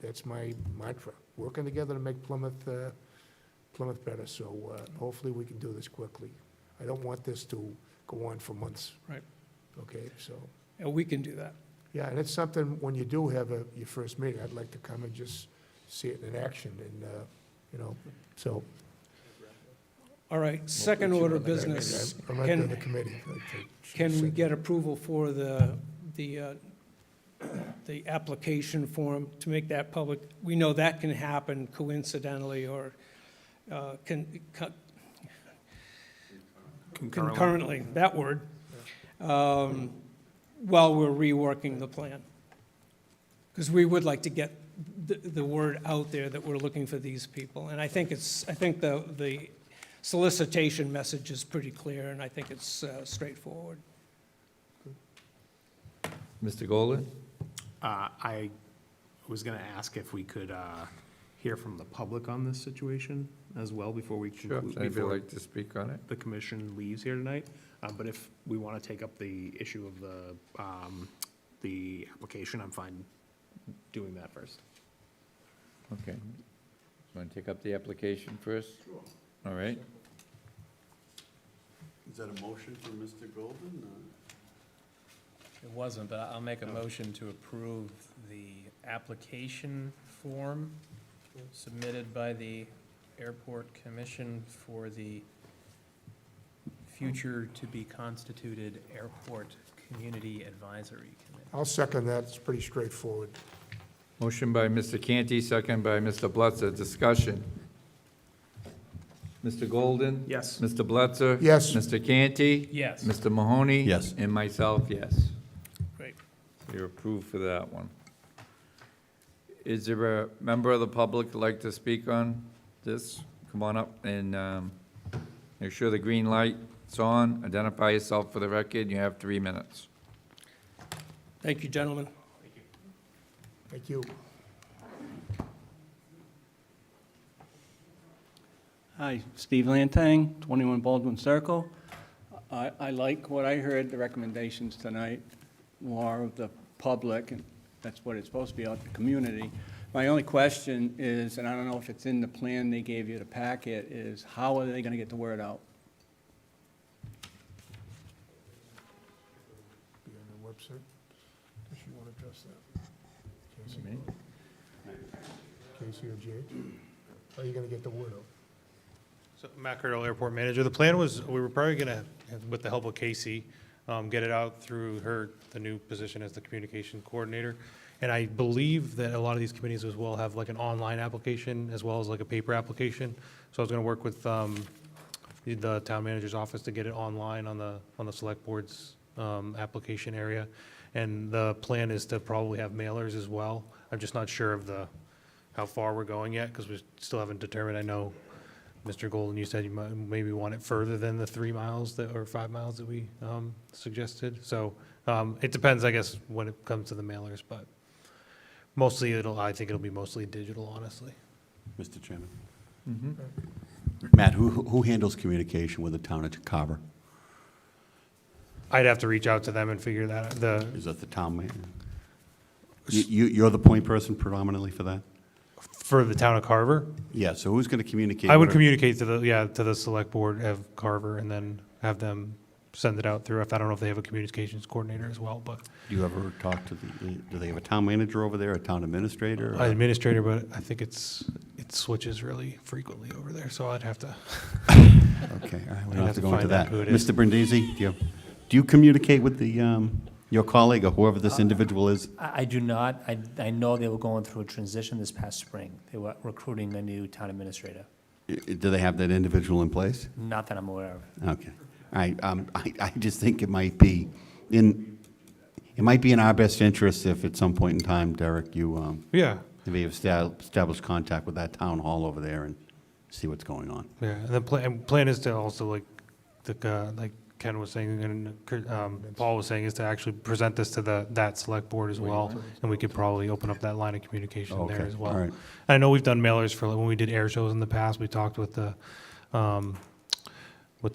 that's my mantra, working together to make Plymouth better. So hopefully we can do this quickly. I don't want this to go on for months. Right. Okay, so, Yeah, we can do that. yeah, and it's something, when you do have your first meeting, I'd like to come and just see it in action, and, so. All right, second order of business. I'm not in the committee. Can we get approval for the application form to make that public? We know that can happen coincidentally or concurrently, that word, while we're reworking the plan. Because we would like to get the word out there that we're looking for these people. And I think the solicitation message is pretty clear, and I think it's straightforward. Mr. Golden? I was going to ask if we could hear from the public on this situation as well before we Sure. conclude, Anybody before like to speak on it? the commission leaves here tonight. But if we want to take up the issue of the application, I'm fine doing that first. Okay. Want to take up the application first? Sure. All right. Is that a motion for Mr. Golden? It wasn't, but I'll make a motion to approve the application form submitted by the Airport Commission for the future to be constituted Airport Community Advisory Committee. I'll second that. It's pretty straightforward. Motion by Mr. Canty, second by Mr. Blitzer. Discussion. Mr. Golden? Yes. Mr. Blitzer? Yes. Mr. Canty? Yes. Mr. Mahoney? Yes. And myself, yes. Great. You're approved for that one. Is there a member of the public who'd like to speak on this? Come on up and make sure the green light's on. Identify yourself for the record. You have 3 minutes. Thank you, gentlemen. Thank you. Hi, Steve Lantang, 21 Baldwin Circle. I like what I heard, the recommendations tonight, more of the public, and that's what it's supposed to be, out in the community. My only question is, and I don't know if it's in the plan they gave you, the packet, is how are they going to get the word out? Be on the website. Does she want to address that? Casey or Jay? How are you going to get the word out? So Matt Curdle, Airport Manager. The plan was, we were probably gonna, with the help of Casey, get it out through the new position as the Communication Coordinator. And I believe that a lot of these committees as well have like an online application as well as like a paper application. So I was gonna work with the Town Manager's office to get it online on the Select Board's application area. And the plan is to probably have mailers as well. I'm just not sure of how far we're going yet, because we still haven't determined. I know Mr. Golden, you said you might maybe want it further than the 3 miles or 5 miles that we suggested. So it depends, I guess, when it comes to the mailers, but mostly I think it'll be mostly digital, honestly. Mr. Chairman? Matt, who handles communication with the town of Carver? I'd have to reach out to them and figure that out. Is that the town man? You're the point person predominantly for that? For the town of Carver, Yeah, so who's going to communicate? I would with her? communicate to the select board of Carver and then have them send it out through, I don't know if they have a communications coordinator as well, but Do you ever talk to do they have a town manager over there, a town administrator? or- administrator, but I think it switches really frequently over there, so I'd have to. Okay, all right, we I'd don't have have to to go into find out that. who it is. Mr. Brindisi, do you communicate with your colleague or whoever this individual is? I do not. I know they were going through a transition this past spring. They were recruiting a new town administrator. Do they have that individual in place? Not that I'm aware of. Okay. All right, I just think it might be, in It might be in our best interest if at some point in time, Derek, you Yeah, maybe establish contact with that town hall over there and see what's going on. yeah, and the plan is to also, like Ken was saying, and Paul was saying, is to actually present this to that select board as well, and we could probably open up that line of communication there Okay, as well. all right. I know we've done mailers for, when we did air shows in the past, we talked with the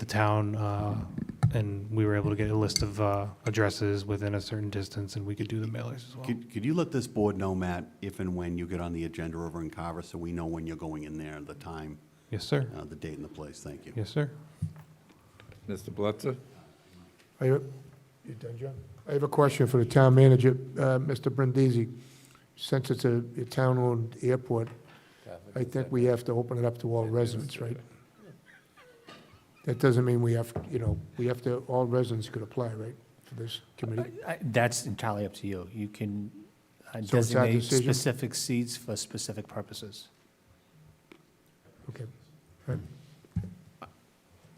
town, and we were able to get a list of addresses within a certain distance, and we could do the mailers as well. Could you let this board know, Matt, if and when you get on the agenda over in Carver, so we know when you're going in there, the time, Yes, sir. the date and the place? Thank you. Yes, sir. Mr. Blitzer? You done, John? I have a question for the town manager, Mr. Brindisi. Since it's a town-owned airport, I think we have to open it up to all residents, right? That doesn't mean we have to, all residents could apply, right, for this committee? That's entirely up to you. You can So it's our designate decision? specific seats for specific purposes. Okay.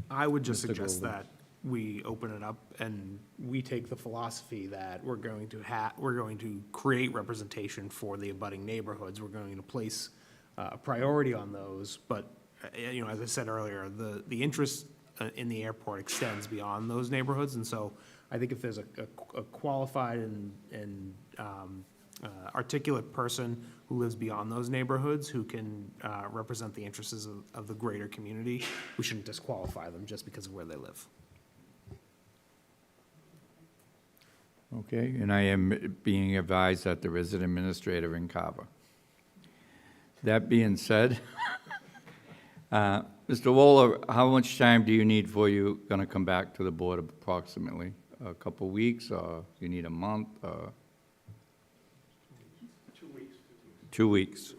I would just Mr. suggest Golden. that we open it up and we take the philosophy that we're going to create representation for the abutting neighborhoods. We're going to place a priority on those, but, as I said earlier, the interest in the airport extends beyond those neighborhoods, and so I think if there's a qualified and articulate person who lives beyond those neighborhoods, who can represent the interests of the greater community, we shouldn't disqualify them just because of where they live. Okay, and I am being advised that there is an administrator in Carver. That being said, Mr. Wohler, how much time do you need before you're going to come back to the board approximately? A couple weeks, or you need a month, or? 2 weeks. 2 weeks.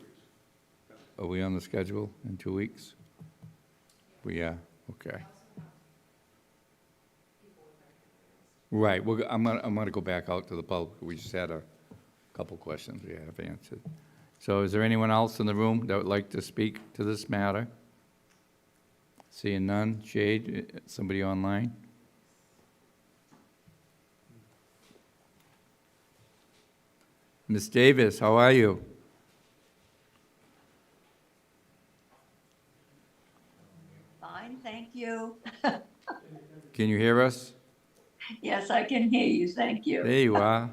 Are we on the schedule in 2 weeks? We are, okay. Right, I'm gonna go back out to the public. We just had a couple questions we have answered. So is there anyone else in the room that would like to speak to this matter? Seeing none. Jade, somebody online? Ms. Davis, how are you? Fine, thank you. Can you hear us? Yes, I can hear you, thank you. There you are.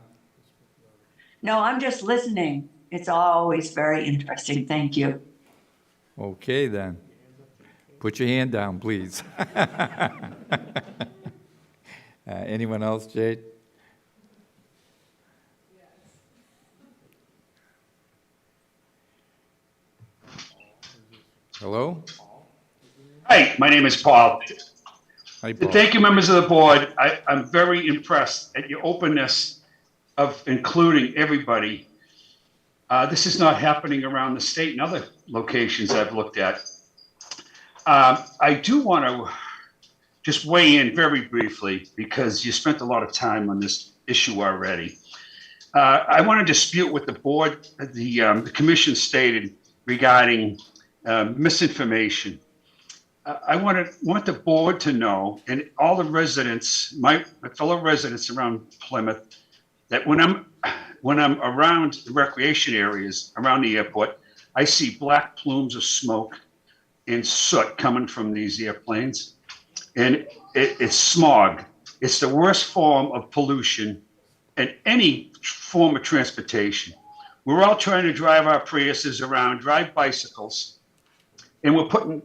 No, I'm just listening. It's always very interesting, thank you. Okay, then. Put your hand down, please. Anyone else, Jade? Hello? Hi, my name is Paul. Hi, Paul. Thank you, members of the board. I'm very impressed at your openness of including everybody. This is not happening around the state and other locations I've looked at. I do want to just weigh in very briefly because you spent a lot of time on this issue already. I want to dispute what the board, the commission stated regarding misinformation. I want the board to know, and all the residents, my fellow residents around Plymouth, that when I'm around the recreation areas around the airport, I see black plumes of smoke and soot coming from these airplanes, and it's smog. It's the worst form of pollution in any form of transportation. We're all trying to drive our Priuses around, drive bicycles, and we're putting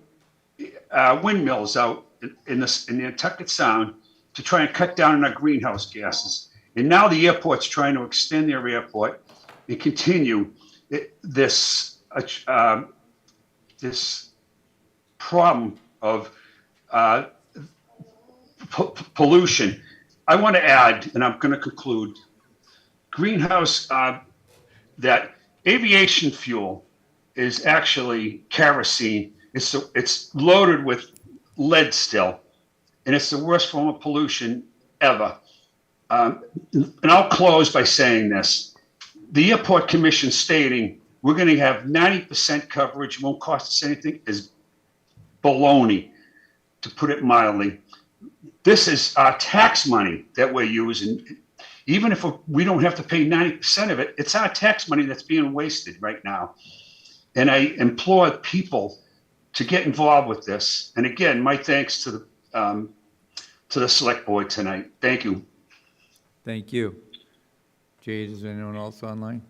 windmills out in the Nantucket Sound to try and cut down on our greenhouse gases. And now the airport's trying to extend their airport and continue this problem of pollution. I want to add, and I'm going to conclude, greenhouse, that aviation fuel is actually kerosene. It's loaded with lead still, and it's the worst form of pollution ever. And I'll close by saying this. The airport commission stating we're going to have 90% coverage, won't cost us anything, is baloney, to put it mildly. This is our tax money that we're using. Even if we don't have to pay 90% of it, it's our tax money that's being wasted right now. And I implore people to get involved with this. And again, my thanks to the select board tonight. Thank you. Thank you. Jade, is there anyone else online?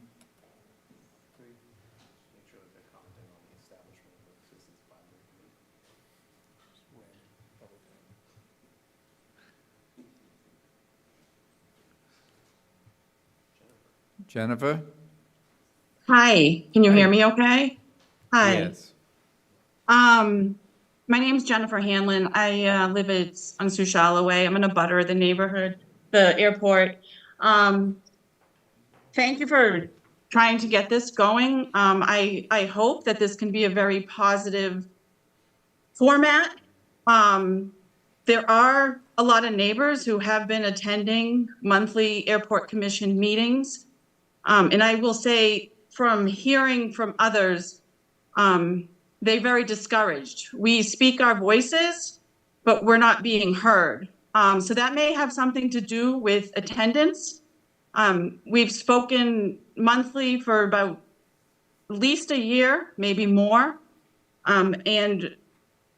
Jennifer? Hi, can you Hi. hear me okay? Hi. Yes. My name's Jennifer Hanlon. I live at Sushala Way. I'm in a butter of the neighborhood, the airport. Thank you for trying to get this going. I hope that this can be a very positive format. There are a lot of neighbors who have been attending monthly airport commission meetings. And I will say, from hearing from others, they're very discouraged. We speak our voices, but we're not being heard. So that may have something to do with attendance. We've spoken monthly for about at least a year, maybe more, and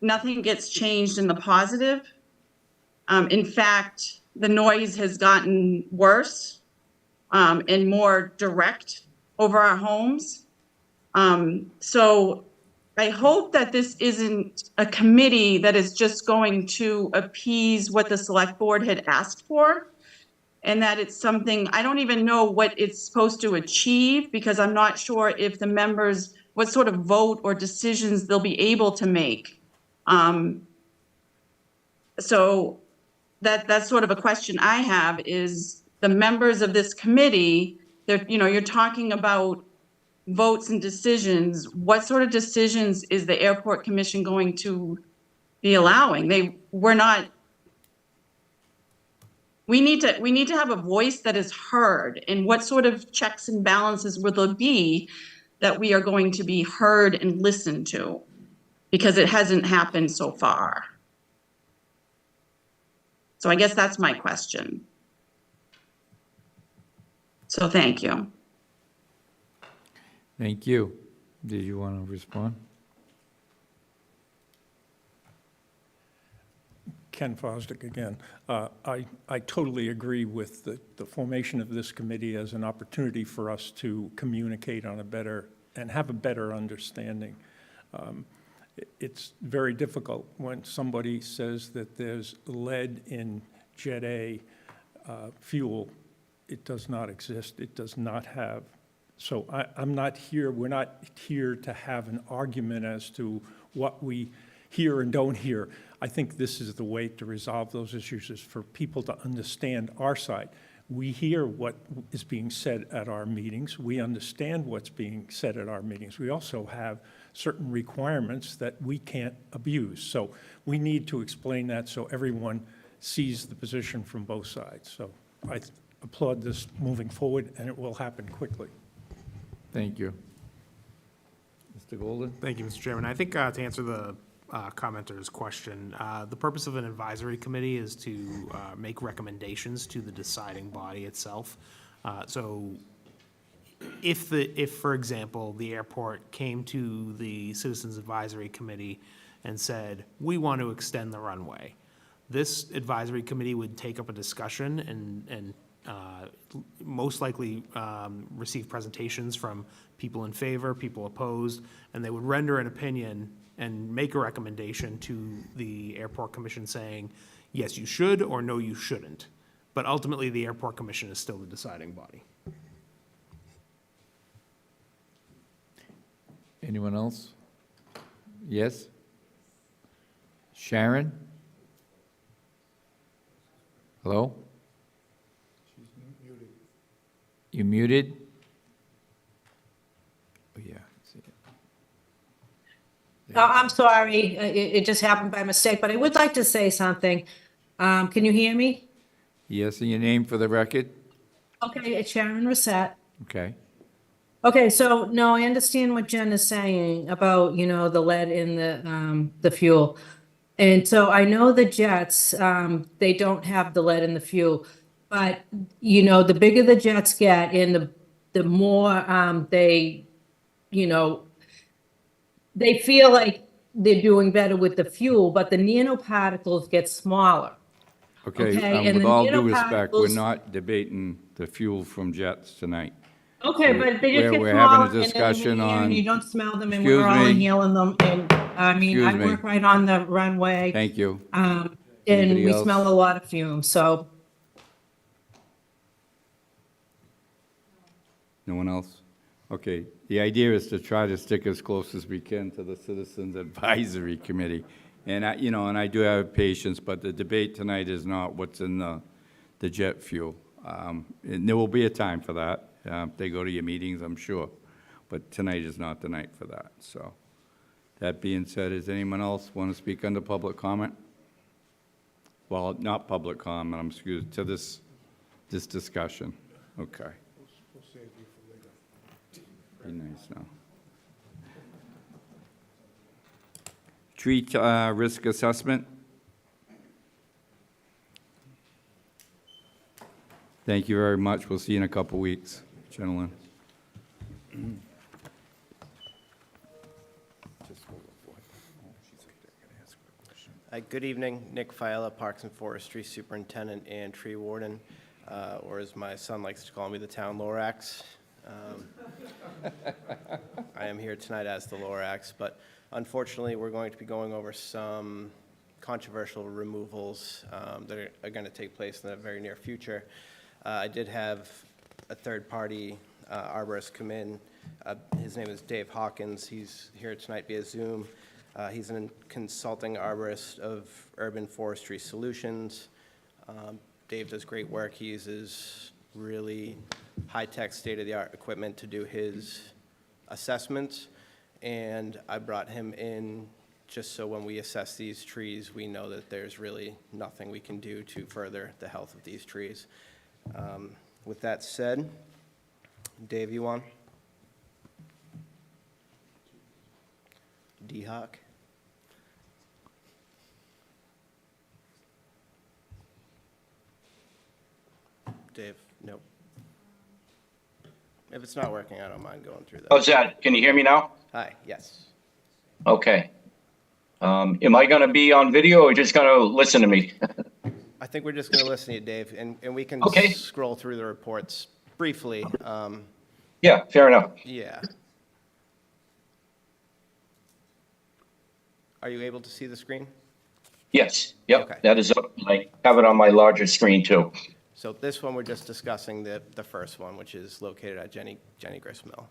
nothing gets changed in the positive. In fact, the noise has gotten worse and more direct over our homes. So I hope that this isn't a committee that is just going to appease what the select board had asked for, and that it's something, I don't even know what it's supposed to achieve, because I'm not sure if the members, what sort of vote or decisions they'll be able to make. So that's sort of a question I have, is the members of this committee, you're talking about votes and decisions. What sort of decisions is the airport commission going to be allowing? We need to have a voice that is heard, and what sort of checks and balances will there be that we are going to be heard and listened to? Because it hasn't happened so far. So I guess that's my question. So thank you. Thank you. Did you want to respond? Ken Fosdick again. I totally agree with the formation of this committee as an opportunity for us to communicate on a better, and have a better understanding. It's very difficult when somebody says that there's lead in Jet A fuel. It does not exist. It does not have. So I'm not here, we're not here to have an argument as to what we hear and don't hear. I think this is the way to resolve those issues, is for people to understand our side. We hear what is being said at our meetings. We understand what's being said at our meetings. We also have certain requirements that we can't abuse. So we need to explain that so everyone sees the position from both sides. So I applaud this moving forward, and it will happen quickly. Thank you. Mr. Golden? Thank you, Mr. Chairman. I think to answer the commenter's question, the purpose of an advisory committee is to make recommendations to the deciding body itself. So if, for example, the airport came to the Citizens Advisory Committee and said, we want to extend the runway, this advisory committee would take up a discussion and most likely receive presentations from people in favor, people opposed, and they would render an opinion and make a recommendation to the Airport Commission saying, yes, you should, or no, you shouldn't. But ultimately, the Airport Commission is still the deciding body. Anyone else? Yes? Sharon? Hello? You muted? Oh, yeah. I see it. Oh, I'm sorry, it just happened by mistake, but I would like to say something. Can you hear me? Yes, and your name for the record? Okay, it's Sharon Reset. Okay. Okay, so, no, I understand what Jen is saying about, the lead in the fuel. And so I know the jets, they don't have the lead in the fuel. But, you know, the bigger the jets get and the more they, you know, they feel like they're doing better with the fuel, but the nanoparticles get smaller. Okay, Okay, and with the all due respect, we're nanoparticles- not debating the fuel from jets twe're- Okay, but they just we're- get we're having a smaller and then discussion in the air and on- you don't smell them and Excuse we're all me. inhaling them. And I mean, Excuse I me. work right on the runway. Thank you. And Anybody we else? smell a lot of fumes, so. No one else? Okay, the idea is to try to stick as close as we can to the Citizens Advisory Committee. And I, and I do have patience, but the debate tonight is not what's in the jet fuel. And there will be a time for that. They go to your meetings, I'm sure. But tonight is not the night for that, so. That being said, does anyone else want to speak under public comment? Well, not public comment, I'm excused, to this discussion. Okay. Be nice now. Tree risk assessment. Thank you very much. We'll see you in a couple weeks, gentlemen. Good evening, Nick Fiala, Parks and Forestry Superintendent and Tree Warden, or as my son likes to call me, the Town Lorax. I am here tonight as the Lorax, but unfortunately, we're going to be going over some controversial removals that are going to take place in the very near future. I did have a third-party arborist come in. His name is Dave Hawkins. He's here tonight via Zoom. He's a consulting arborist of Urban Forestry Solutions. Dave does great work. He uses really high-tech, state-of-the-art equipment to do his assessments, and I brought him in just so when we assess these trees, we know that there's really nothing we can do to further the health of these trees. With that said, Dave, you on? D-Hawk? Dave, nope. If it's not working, I don't mind going through that. How's that? Can you hear me now? Hi, yes. Okay. Am I going to be on video or just going to listen to me? I think we're just going to listen to you, Dave, and we can Okay. scroll through the reports briefly. Yeah, fair enough. Yeah. Are you able to see the screen? Yes, yep, Okay. that is up. I have it on my larger screen too. So this one, we're just discussing the first one, which is located at Jenny Grist Mill.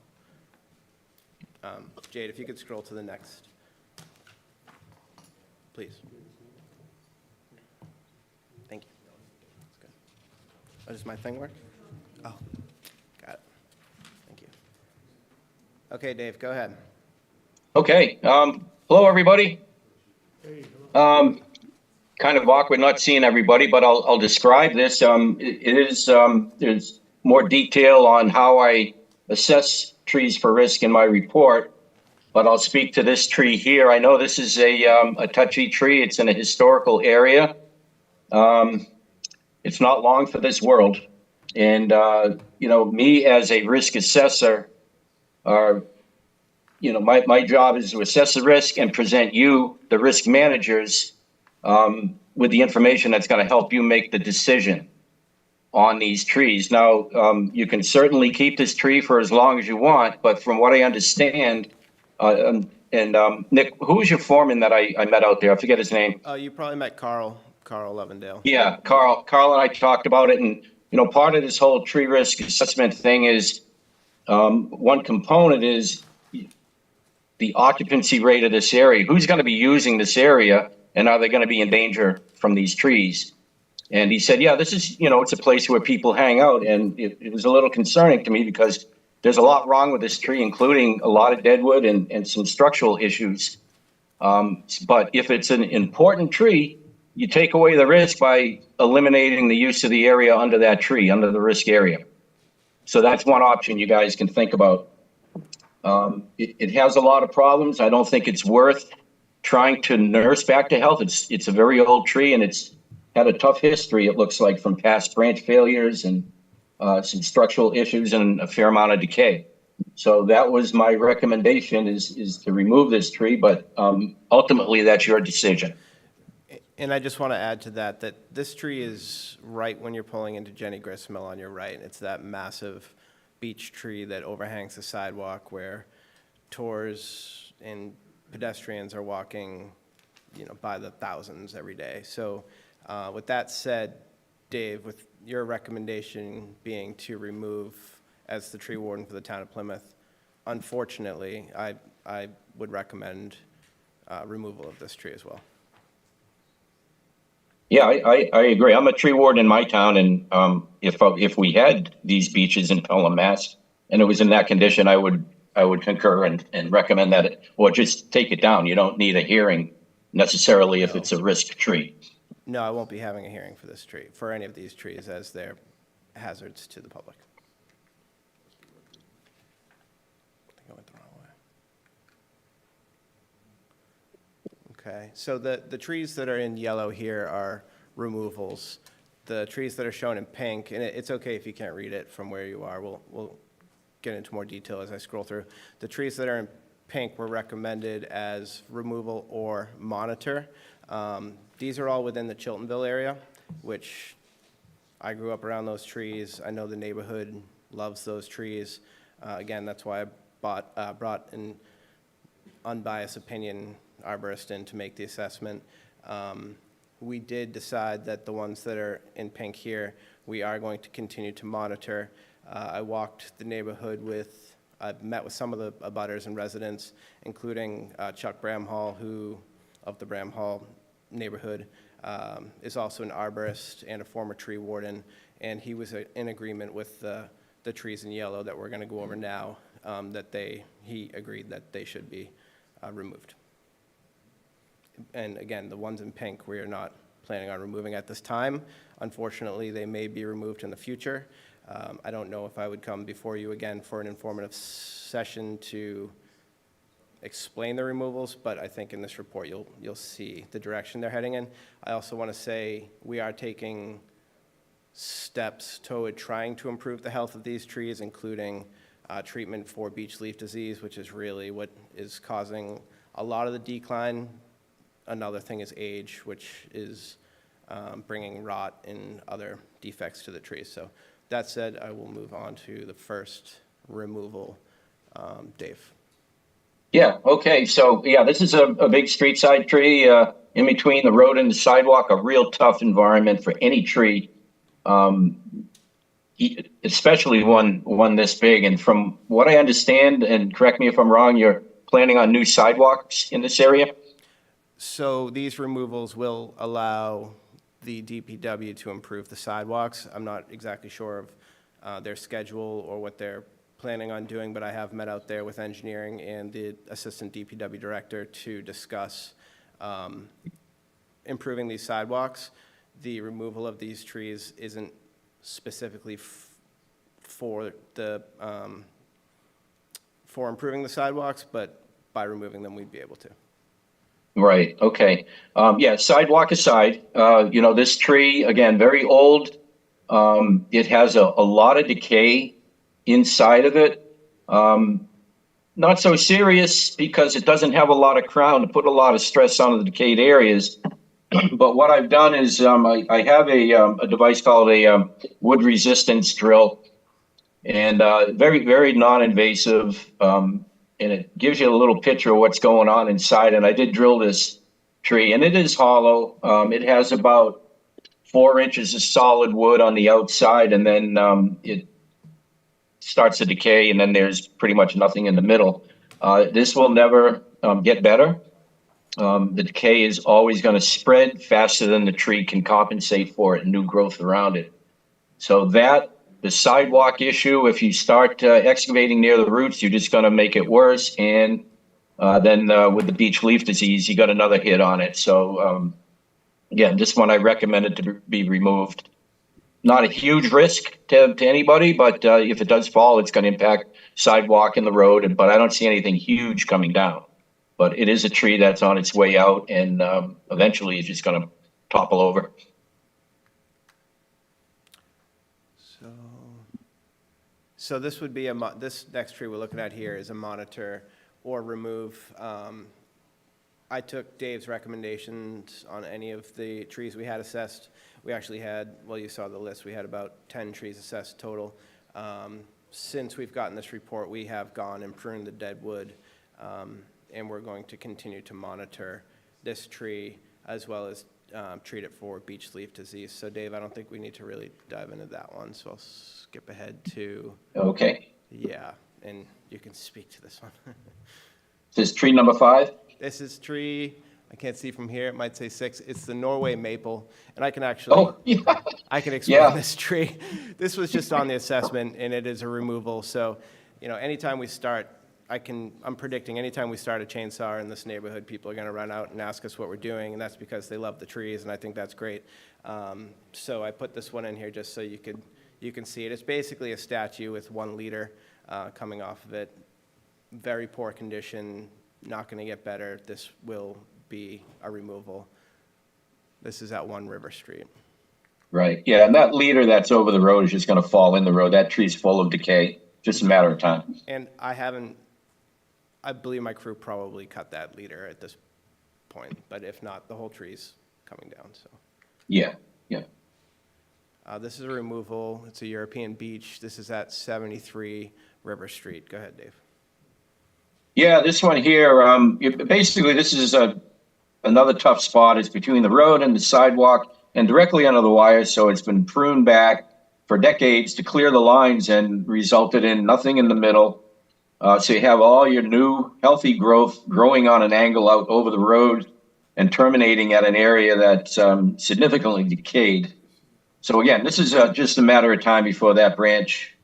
Jade, if you could scroll to the next, please. Thank you. That's good. Oh, does my thing work? Oh, got it. Thank you. Okay, Dave, go ahead. Okay, hello, everybody. Kind of awkward not seeing everybody, but I'll describe this. There's more detail on how I assess trees for risk in my report, but I'll speak to this tree here. I know this is a touchy tree. It's in a historical area. It's not long for this world. And, me as a risk assessor, my job is to assess the risk and present you, the risk managers, with the information that's going to help you make the decision on these trees. Now, you can certainly keep this tree for as long as you want, but from what I understand, Nick, who was your foreman that I met out there? I forget his name. You probably met Carl Levendale. Yeah, Carl and I talked about it, and part of this whole tree risk assessment thing is one component is the occupancy rate of this area. Who's going to be using this area, and are they going to be in danger from these trees? And he said, yeah, this is, it's a place where people hang out. And it was a little concerning to me because there's a lot wrong with this tree, including a lot of deadwood and some structural issues. But if it's an important tree, you take away the risk by eliminating the use of the area under that tree, under the risk area. So that's one option you guys can think about. It has a lot of problems. I don't think it's worth trying to nurse back to health. It's a very old tree, and it's had a tough history, it looks like, from past branch failures and some structural issues and a fair amount of decay. So that was my recommendation is to remove this tree, but ultimately that's your decision. And I just want to add to that, that this tree is right when you're pulling into Jenny Grist Mill on your right. It's that massive beech tree that overhangs the sidewalk where tours and pedestrians are walking, by the thousands every day. So with that said, Dave, with your recommendation being to remove as the tree warden for the town of Plymouth, unfortunately, I would recommend removal of this tree as well. Yeah, I agree. I'm a tree warden in my town, and if we had these beeches in Pelham, Mass, and it was in that condition, I would concur and recommend that or just take it down. You don't need a hearing necessarily if it's a risk tree. No, I won't be having a hearing for this tree, for any of these trees, as they're hazards to the public. I think I went the wrong way. Okay, so the trees that are in yellow here are removals. The trees that are shown in pink, and it's okay if you can't read it from where you are, we'll get into more detail as I scroll through. The trees that are in pink were recommended as removal or monitor. These are all within the Chiltonville area, which I grew up around those trees. I know the neighborhood loves those trees. Again, that's why I brought an unbiased opinion arborist in to make the assessment. We did decide that the ones that are in pink here, we are going to continue to monitor. I walked the neighborhood I've met with some of the abutters and residents, including Chuck Bramhall, who, of the Bramhall neighborhood, is also an arborist and a former tree warden, and he was in agreement with the trees in yellow that we're going to go over now, that he agreed that they should be removed. And again, the ones in pink, we are not planning on removing at this time. Unfortunately, they may be removed in the future. I don't know if I would come before you again for an informative session to explain the removals, but I think in this report you'll see the direction they're heading in. I also want to say we are taking steps toward trying to improve the health of these trees, including treatment for beech leaf disease, which is really what is causing a lot of the decline. Another thing is age, which is bringing rot and other defects to the trees. So that said, I will move on to the first removal. Dave. Yeah, okay. So, yeah, this is a big street side tree in between the road and the sidewalk, a real tough environment for any tree, especially one this big. And from what I understand, and correct me if I'm wrong, you're planning on new sidewalks in this area? So these removals will allow the DPW to improve the sidewalks. I'm not exactly sure of their schedule or what they're planning on doing, but I have met out there with engineering and the assistant DPW director to discuss improving these sidewalks. The removal of these trees isn't specifically for improving the sidewalks, but by removing them, we'd be able to. Right, okay. Yeah, sidewalk aside, this tree, again, very old. It has a lot of decay inside of it. Not so serious because it doesn't have a lot of crown to put a lot of stress on the decayed areas. But what I've done is I have a device called a wood resistance drill, and very, very non-invasive. And it gives you a little picture of what's going on inside. And I did drill this tree, and it is hollow. It has about 4 inches of solid wood on the outside, and then it starts to decay, and then there's pretty much nothing in the middle. This will never get better. The decay is always going to spread faster than the tree can compensate for it and new growth around it. So the sidewalk issue, if you start excavating near the roots, you're just going to make it worse. And then with the beech leaf disease, you got another hit on it. So again, this one I recommended to be removed. Not a huge risk to anybody, but if it does fall, it's going to impact sidewalk and the road. But I don't see anything huge coming down. But it is a tree that's on its way out, and eventually it's just going to topple over. So this would be this next tree we're looking at here is a monitor or remove. I took Dave's recommendations on any of the trees we had assessed. We actually had, well, you saw the list, we had about 10 trees assessed total. Since we've gotten this report, we have gone and pruned the dead wood, and we're going to continue to monitor this tree as well as treat it for beech leaf disease. So Dave, I don't think we need to really dive into that one, so I'll skip ahead to, Okay. yeah, and you can speak to this one. This is tree number 5? This is tree, I can't see from here, it might say 6. It's the Norway maple, and I can actually, Oh, yeah. I can explain Yeah. this tree. This was just on the assessment, and it is a removal. So, you know, anytime we start, I'm predicting anytime we start a chainsaw in this neighborhood, people are going to run out and ask us what we're doing, and that's because they love the trees, and I think that's great. So I put this one in here just so you can see it. It's basically a statue with 1 liter coming off of it. Very poor condition, not going to get better. This will be a removal. This is at 1 River Street. Right, yeah, and that leader that's over the road is just gonna fall in the road. That tree's full of decay, just a matter of time. And I believe my crew probably cut that leader at this point, but if not, the whole tree's coming down, so. Yeah, yeah. This is a removal. It's a European beech. This is at 73 River Street. Go ahead, Dave. Yeah, this one here, basically, this is another tough spot. It's between the road and the sidewalk and directly under the wire, so it's been pruned back for decades to clear the lines and resulted in nothing in the middle. So you have all your new healthy growth growing on an angle out over the road and terminating at an area that's significantly decayed. So again, this is just a matter of time before that branch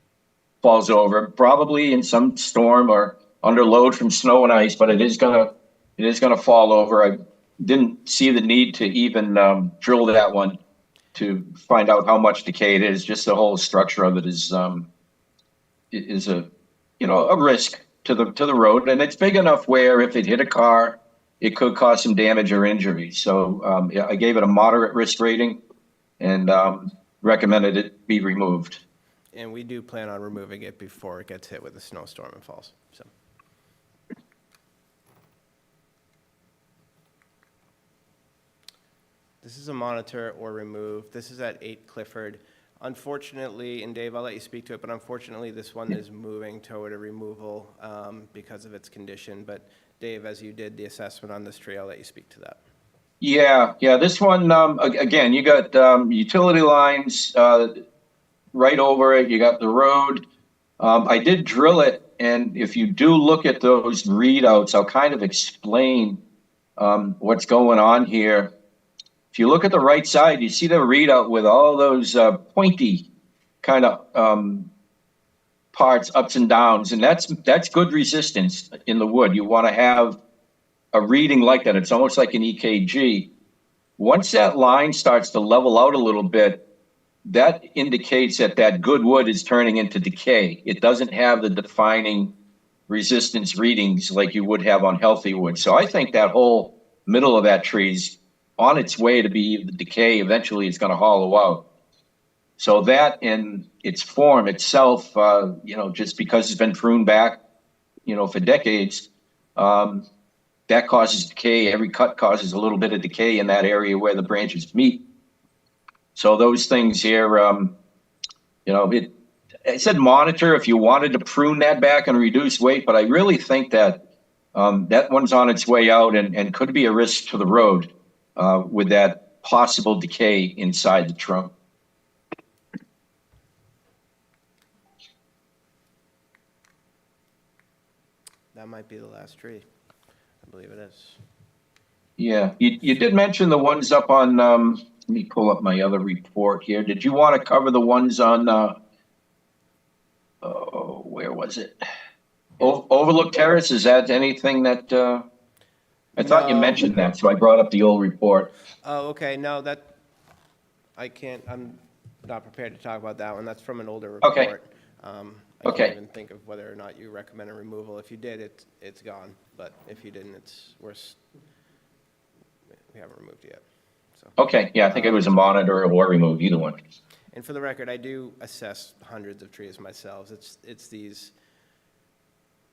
falls over, probably in some storm or under load from snow and ice, but it is gonna fall over. I didn't see the need to even drill that one to find out how much decay it is. Just the whole structure of it is a risk to the road, and it's big enough where if it hit a car, it could cause some damage or injury. So I gave it a moderate risk rating and recommended it be removed. And we do plan on removing it before it gets hit with a snowstorm and falls, so. This is a monitor or remove. This is at 8 Clifford. Unfortunately, and Dave, I'll let you speak to it, but unfortunately, this one is moving toward a removal because of its condition. But Dave, as you did the assessment on this tree, I'll let you speak to that. Yeah, this one, again, you got utility lines right over it. You got the road. I did drill it, and if you do look at those readouts, I'll kind of explain what's going on here. If you look at the right side, you see the readout with all those pointy kind of parts, ups and downs, and that's good resistance in the wood. You want to have a reading like that. It's almost like an EKG. Once that line starts to level out a little bit, that indicates that good wood is turning into decay. It doesn't have the defining resistance readings like you would have on healthy wood. So I think that whole middle of that tree's on its way to be the decay. Eventually it's going to hollow out. So that in its form itself, just because it's been pruned back, for decades, that causes decay. Every cut causes a little bit of decay in that area where the branches meet. So those things here, it said monitor if you wanted to prune that back and reduce weight, but I really think that that one's on its way out and could be a risk to the road with that possible decay inside the trunk. That might be the last tree. I believe it is. Yeah, you did mention the ones up on, let me pull up my other report here. Did you want to cover the ones on, where was it? Overlook Terrace, is that anything that, I thought you mentioned that, so I brought up the old report. Oh, okay, no, I'm not prepared to talk about that one. That's from an older report. Okay. I can't even think of whether or not you recommend a removal. If you did, it's gone, but if you didn't, it's worse. We haven't removed it yet, so. Okay, yeah, I think it was a monitor or remove, either one. And for the record, I do assess hundreds of trees myself. It's these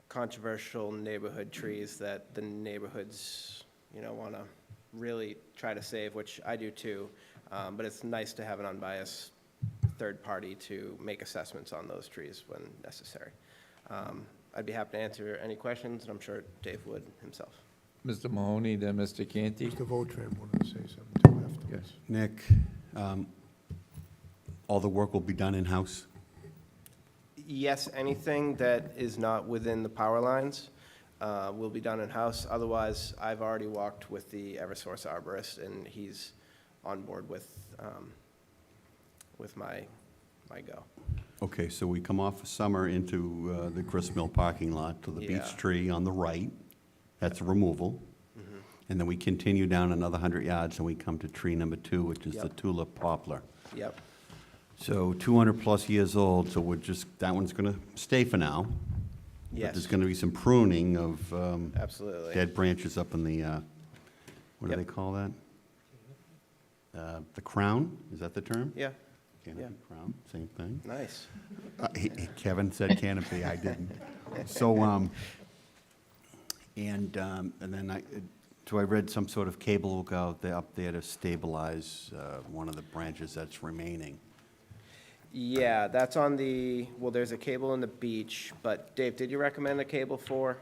controversial neighborhood trees that the neighborhoods, want to really try to save, which I do too. But it's nice to have an unbiased third party to make assessments on those trees when necessary. I'd be happy to answer any questions, and I'm sure Dave would himself. Mr. Mahoney, then Mr. Canty. Mr. Votran wanted to say something too afterwards. Nick, all the work will be done in-house? Yes, anything that is not within the power lines will be done in-house. Otherwise, I've already walked with the Eversource arborist, and he's on board with my go. Okay, so we come off of Summer into the Grist Mill parking lot to the Yeah. beech tree on the right. That's removal. And then we continue down another 100 yards and we come to tree number 2, which is the Yep. tulip poplar. Yep, So 200-plus years old, so that one's going to stay for now. But yes, there's going to be some pruning of absolutely. dead branches up in the, what do Yep. they call that? The crown, is that the term? Yeah, Canopy, crown, same thing. nice. Kevin said canopy, I didn't. So, and then so I read some sort of cable will go out there, up there to stabilize one of the branches that's remaining. Yeah, that's on there's a cable in the beach, but Dave, did you recommend a cable for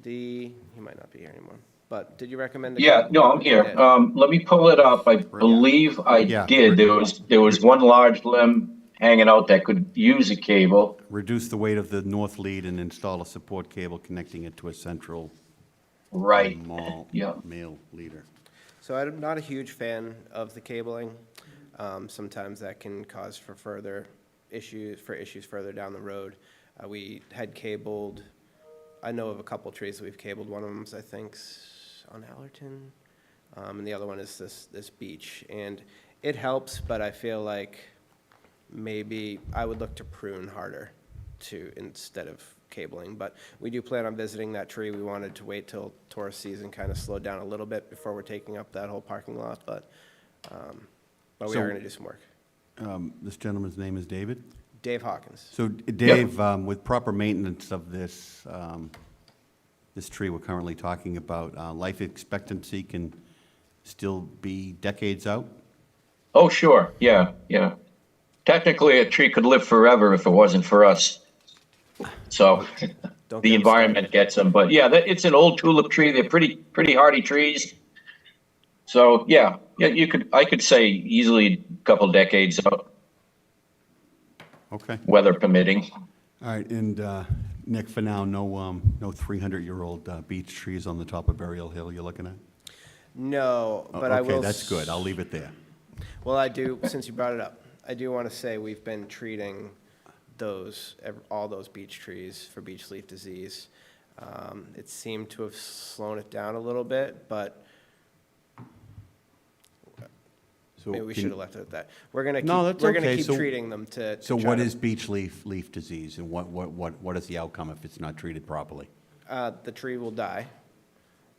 he might not be here anymore, but did you recommend? Yeah, no, I'm here. You did. Let me pull it up. I believe I Yeah. did. There was one large limb hanging out that could use a cable. Reduce the weight of the north lead and install a support cable connecting it to a central Right. Yeah. male leader. So I'm not a huge fan of the cabling. Sometimes that can cause for further issues further down the road. We had cabled, I know of a couple trees that we've cabled. One of them's, I think, on Allerton, and the other one is this beech. And it helps, but I feel like maybe I would look to prune harder instead of cabling. But we do plan on visiting that tree. We wanted to wait till tourist season kind of slowed down a little bit before we're taking up that whole parking lot, but we So- are going to do some work. This gentleman's name is David? Dave Hawkins. So Dave, with proper maintenance of this tree we're currently talking about, life expectancy can still be decades out? Oh, sure. Yeah, yeah. Technically, a tree could live forever if it wasn't for us. So Don't the get environment gets them. But yeah, it's an old tulip tree. They're pretty hardy trees. So yeah, I could say easily a couple decades out, Okay. weather permitting. All right, and Nick, for now, no 300-year-old beech trees on the top of Burial Hill you're looking at? No, but I will. Okay, that's good. I'll leave it there. Well, I do, since you brought it up, I do want to say we've been treating all those beech trees for beech leaf disease. It seemed to have slowed it down a little bit, but So maybe we can- should have left it at that. We're gonna No, that's we're gonna okay. keep So- treating them to. So try what to- is beech leaf disease, and what is the outcome if it's not treated properly? The tree will die,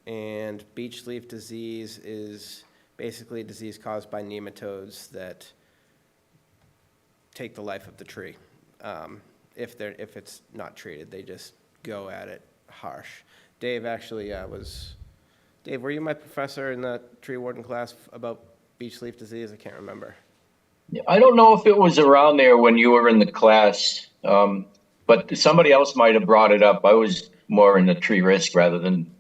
and beech leaf disease is basically a disease caused by nematodes that take the life of the tree. If it's not treated, they just go at it harsh. Dave actually Dave, were you my professor in the tree warden class about beech leaf disease? I can't remember. I don't know if it was around there when you were in the class, but somebody else might have brought it up. I was more in the tree risk rather than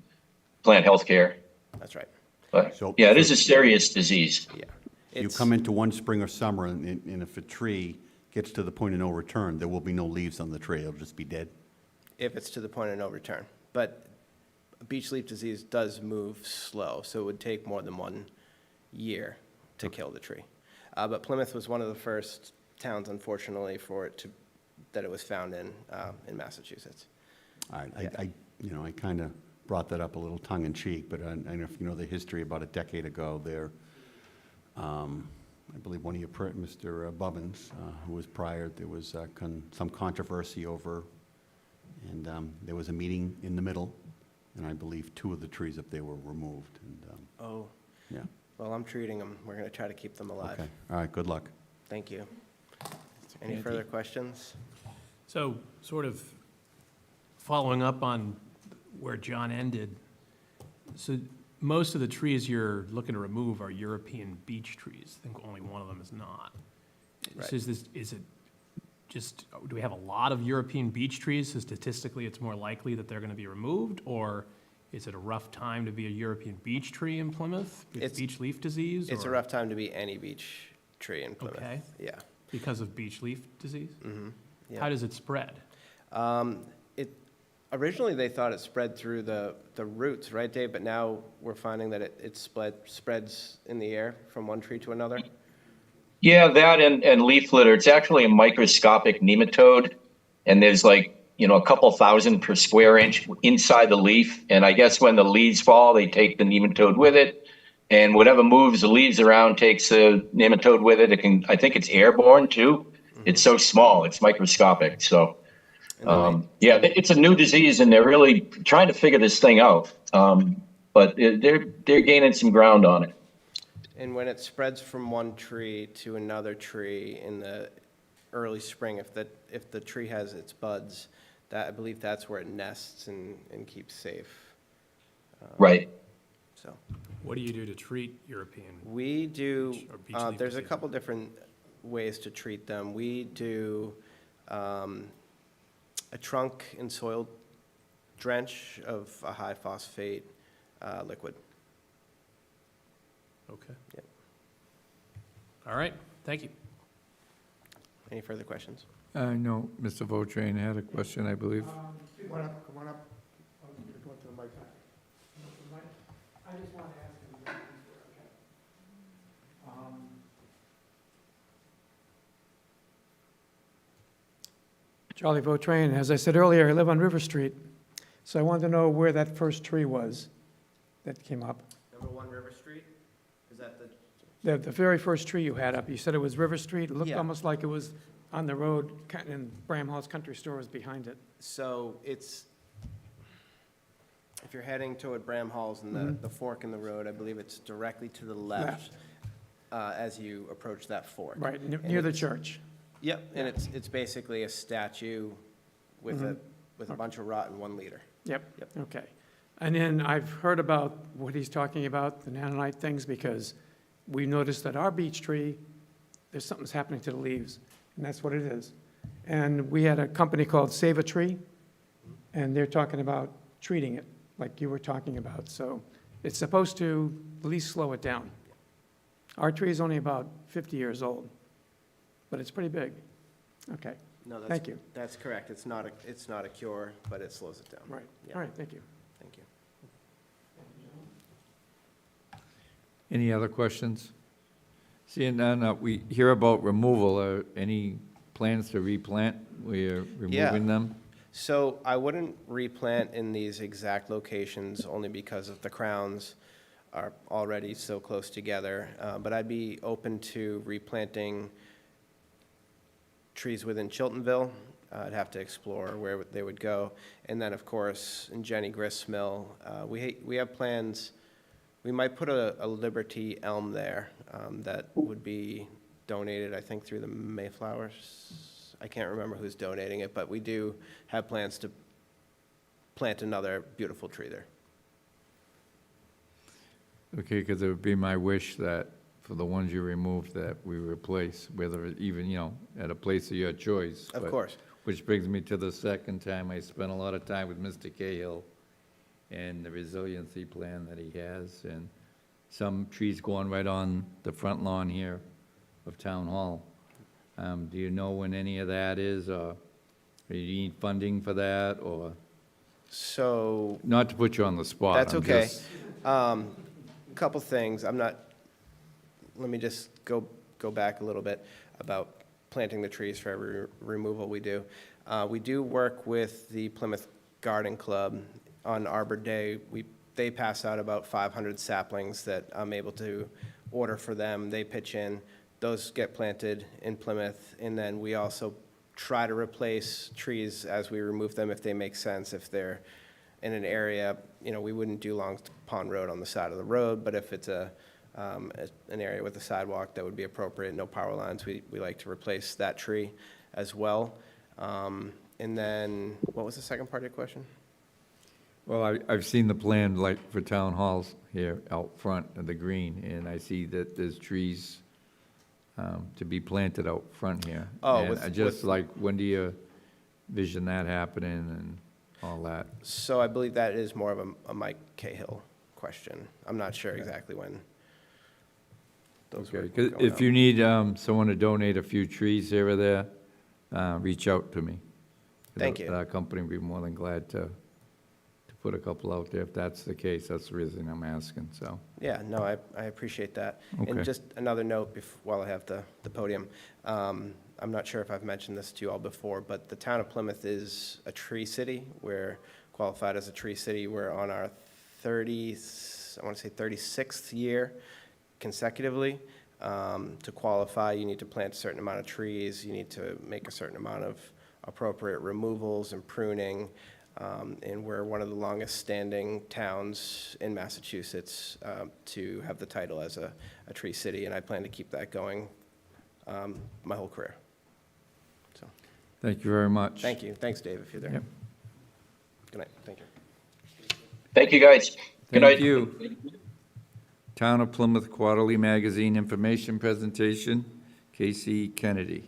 plant healthcare. That's right. But So- yeah, it is a serious disease. Yeah. You It's- come into one spring or summer, and if a tree gets to the point of no return, there will be no leaves on the tree, it'll just be dead? If it's to the point of no return. But beech leaf disease does move slow, so it would take more than 1 year to kill the tree. But Plymouth was one of the first towns, unfortunately, that it was found in Massachusetts. All right, I kind of brought that up a little tongue-in-cheek, but I don't know if you know the history. About a decade ago, I believe one of your, Mr. Bubbins, who was prior, there was some controversy over, and there was a meeting in the middle, and I believe 2 of the trees up there were removed, and, Oh, yeah, well, I'm treating them. We're going to try to keep them alive. okay. All right, good luck. Thank you. Any further questions? So, sort of following up on where John ended, so most of the trees you're looking to remove are European beech trees. I think only one of them is not. Right. So is it just, do we have a lot of European beech trees, so statistically it's more likely that they're gonna be removed? Or is it a rough time to be a European beech tree in Plymouth with It's- beech leaf disease? It's a or- rough time to be any beech tree in Plymouth. Okay. Yeah. Because of beech leaf disease? Mm-hmm. How does it spread? Originally, they thought it spread through the roots, right, Dave? But now we're finding that it spreads in the air from one tree to another. Yeah, that and leaf litter. It's actually a microscopic nematode, and there's like, a couple thousand per square inch inside the leaf. And I guess when the leaves fall, they take the nematode with it, and whatever moves the leaves around takes the nematode with it. I think it's airborne too. It's so small, it's microscopic. So, yeah, it's a new disease, and they're really trying to figure this thing out. But they're gaining some ground on it. And when it spreads from one tree to another tree in the early spring, if the tree has its buds, I believe that's where it nests and keeps safe. Right. So What do you do to treat European? we do, Or beech leaf there's a disease. couple different ways to treat them. We do a trunk and soil drench of a high phosphate liquid. Okay. Yep. All right, thank you. Any further questions? No, Mr. Votrain had a question, I believe. Come on up, come on up. Go to the mic. I just want to ask him, okay? Charlie Votrain, as I said earlier, I live on River Street, so I wanted to know where that first tree was that came up. Number 1 River Street, is that the? The very first tree you had up, you said it was River Street? It looked Yeah. almost like it was on the road, and Bramhall's Country Store was behind it. So it's, if you're heading toward Bramhall's and the fork in the road, I believe it's directly to the left as you approach that fork. Right, And near the it's- church. Yep, and it's basically a statue with a bunch of rot in 1 liter. Yep, Yep. okay. And then I've heard about what he's talking about, the nanonite things, because we noticed that our beech tree, there's something's happening to the leaves, and that's what it is. And we had a company called Save a Tree, and they're talking about treating it, like you were talking about. So it's supposed to at least slow it down. Our tree is only about 50 years old, but it's pretty big. Okay, No, thank you. That's correct. It's not a cure, but it slows it down. Right, Yeah. all right, thank you. Thank you. Any other questions? Seeing none, we hear about removal. Any plans to replant? We're removing them? So I wouldn't replant in these exact locations only because of the crowns are already so close together. But I'd be open to replanting trees within Chiltonville. I'd have to explore where they would go. And then, of course, in Jenny Grist's Mill, we have plans. We might put a Liberty elm there that would be donated, I think, through the Mayflowers. I can't remember who's donating it, but we do have plans to plant another beautiful tree there. Okay, because it would be my wish that for the ones you removed, that we replace, whether even, at a place of your choice. Of But- course. Which brings me to the second time. I spent a lot of time with Mr. Cahill and the resiliency plan that he has, and some trees going right on the front lawn here of Town Hall. Do you know when any of that is, or do you need funding for that, or, So not to put you on the spot? that's I'm okay. just- Couple things. Let me just go back a little bit about planting the trees for every removal we do. We do work with the Plymouth Garden Club on Arbor Day. They pass out about 500 saplings that I'm able to order for them. They pitch in. Those get planted in Plymouth, and then we also try to replace trees as we remove them if they make sense. If they're in an area, we wouldn't do Long Pond Road on the side of the road, but if it's a an area with a sidewalk that would be appropriate, no power lines. We like to replace that tree as well. And then, what was the second part of your question? Well, I've seen the plan like for town halls here out front of the green, and I see that there's trees to be planted out front here. Oh, And with- I just with- like, when do you vision that happening and all that? So I believe that is more of a Mike Cahill question. I'm not sure exactly when those were Okay, 'cause going if up. you need someone to donate a few trees here or there, reach out to me. Thank you. Our company would be more than glad to put a couple out there if that's the case. That's the reason I'm asking, so. Yeah, no, I appreciate that. Okay. And just another note while I have the podium. I'm not sure if I've mentioned this to you all before, but the town of Plymouth is a tree city. We're qualified as a tree city. We're on our 36th year consecutively. To qualify, you need to plant a certain amount of trees. You need to make a certain amount of appropriate removals and pruning. And we're one of the longest-standing towns in Massachusetts to have the title as a tree city, and I plan to keep that going my whole career. So, Thank you very much. thank you. Thanks, Dave, if you're there. Yep. Good night. Thank you. Thank you, guys. Good night. Thank you. Town of Plymouth Quarterly Magazine Information Presentation, Casey Kennedy.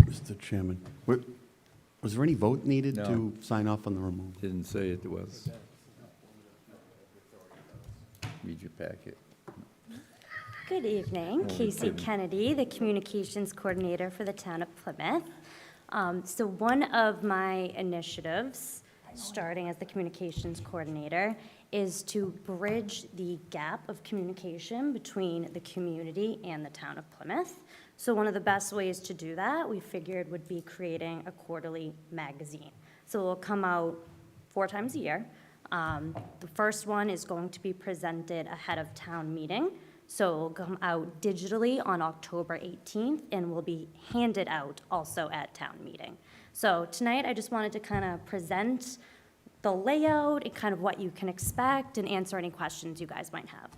Mr. Chairman, was there any vote needed No. to sign off on the removal? Didn't say it was. Read your packet. Good evening, Casey Kennedy, the Communications Coordinator for the Town of Plymouth. So one of my initiatives, starting as the Communications Coordinator, is to bridge the gap of communication between the community and the Town of Plymouth. So one of the best ways to do that, we figured, would be creating a quarterly magazine. So it'll come out 4 times a year. The first one is going to be presented ahead of town meeting. So it'll come out digitally on October 18th and will be handed out also at town meeting. So tonight, I just wanted to kind of present the layout and kind of what you can expect and answer any questions you guys might have.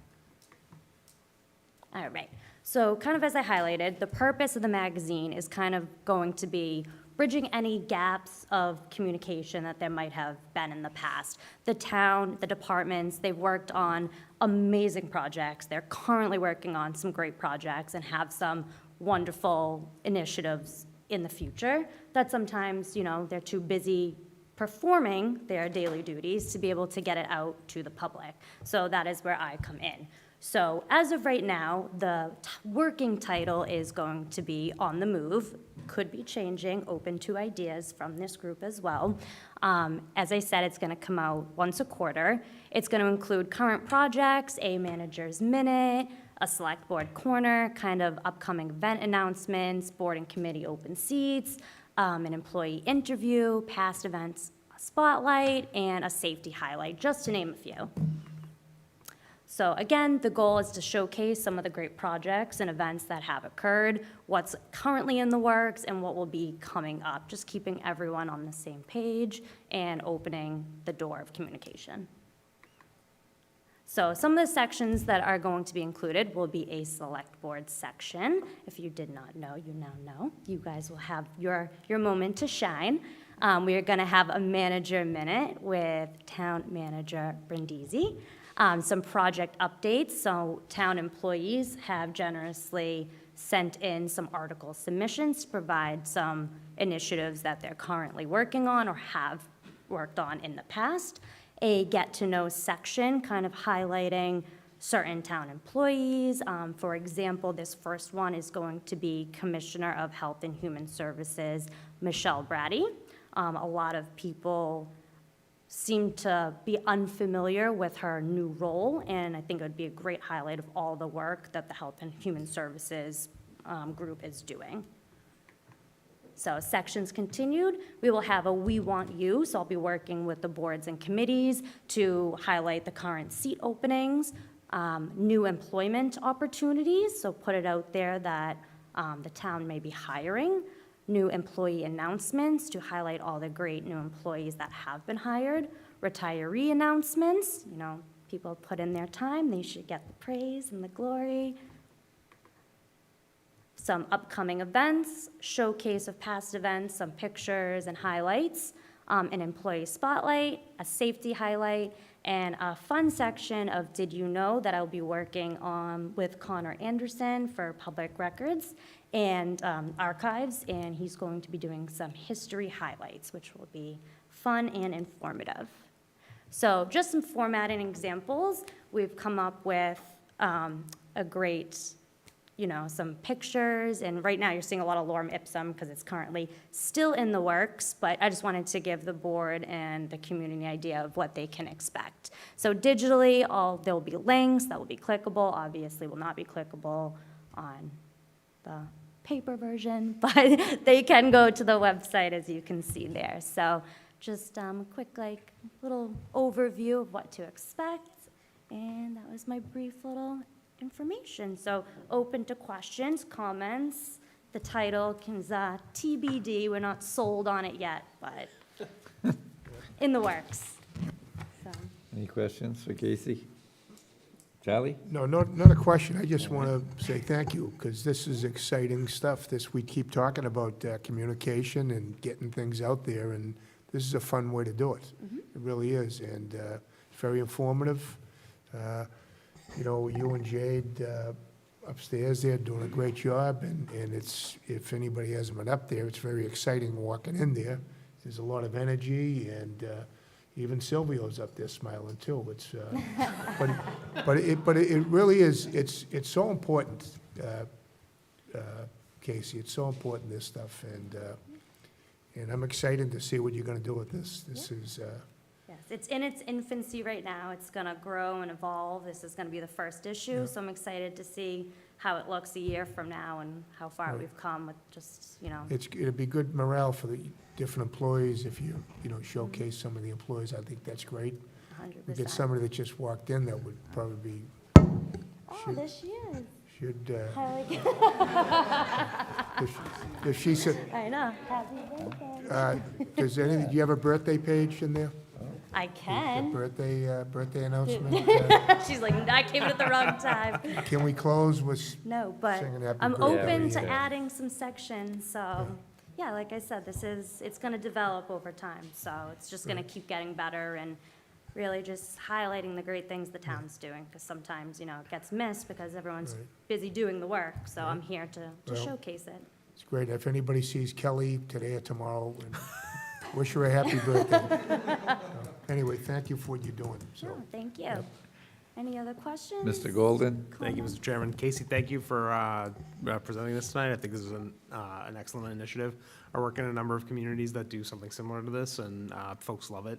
All right, so kind of as I highlighted, the purpose of the magazine is kind of going to be bridging any gaps of communication that there might have been in the past. The town, the departments, they've worked on amazing projects. They're currently working on some great projects and have some wonderful initiatives in the future that sometimes, they're too busy performing their daily duties to be able to get it out to the public. So that is where I come in. So as of right now, the working title is going to be On the Move, could be changing, open to ideas from this group as well. As I said, it's going to come out once a quarter. It's going to include current projects, a manager's minute, a select board corner, kind of upcoming event announcements, board and committee open seats, an employee interview, past events, a spotlight, and a safety highlight, just to name a few. So again, the goal is to showcase some of the great projects and events that have occurred, what's currently in the works, and what will be coming up, just keeping everyone on the same page and opening the door of communication. So some of the sections that are going to be included will be a select board section. If you did not know, you now know. You guys will have your moment to shine. We are going to have a manager minute with town manager Brindisi. Some project updates, so town employees have generously sent in some article submissions to provide some initiatives that they're currently working on or have worked on in the past. A get-to-know section kind of highlighting certain town employees. For example, this first one is going to be Commissioner of Health and Human Services, Michelle Brady. A lot of people seem to be unfamiliar with her new role, and I think it would be a great highlight of all the work that the Health and Human Services group is doing. So sections continued. We will have a We Want You, so I'll be working with the boards and committees to highlight the current seat openings, new employment opportunities, so put it out there that the town may be hiring, new employee announcements to highlight all the great new employees that have been hired, retiree announcements, people put in their time, they should get the praise and the glory. Some upcoming events, showcase of past events, some pictures and highlights, an employee spotlight, a safety highlight, and a fun section of Did You Know, that I'll be working on with Connor Anderson for public records and archives, and he's going to be doing some history highlights, which will be fun and informative. So just some formatting examples. We've come up with a great, some pictures, and right now you're seeing a lot of lorem ipsum because it's currently still in the works, but I just wanted to give the board and the community an idea of what they can expect. So digitally, there will be links that will be clickable, obviously will not be clickable on the paper version, but they can go to the website, as you can see there. So just a quick, little overview of what to expect, and that was my brief little information. So open to questions, comments. The title is TBD. We're not sold on it yet, but in the works. So. Any questions for Casey? Charlie? No, not a question. I just want to say thank you, because this is exciting stuff. We keep talking about communication and getting things out there, and this is a fun way to do it. It really is, and it's very informative. You and Jade upstairs there doing a great job, and if anybody hasn't been up there, it's very exciting walking in there. There's a lot of energy, and even Silvio's up there smiling too. But it really is, it's so important, Casey, it's so important, this stuff, and I'm excited to see what you're gonna do with this. This is, Yes, it's in its infancy right now. It's going to grow and evolve. This is going to be the first issue, so I'm excited to see how it looks a year from now and how far Right. we've come with just, it'd be good morale for the different employees if you showcase some of the employees. I think that's great. 100%. We get somebody that just walked in that would probably be, Oh, there she is. should, I like it. if she said, I know. Happy birthday. do you have a birthday page in there? I A can. birthday announcement? She's like, I came in at the wrong time. Can we close with No, but singing happy I'm birthday? open to Yeah. adding some sections, so, yeah, like I said, it's gonna develop over time, so it's just gonna keep getting better and really just highlighting the great things the town's doing, because sometimes, it gets missed because everyone's Right. busy doing the work, so I'm here to Well, showcase it. It's great. If anybody sees Kelly today or tomorrow, and wish her a happy birthday. Anyway, thank you for what you're doing, so. No, thank you. Any other questions? Mr. Golden? Thank you, Mr. Chairman. Casey, thank you for presenting this tonight. I think this is an excellent initiative. I work in a number of communities that do something similar to this, and folks love it,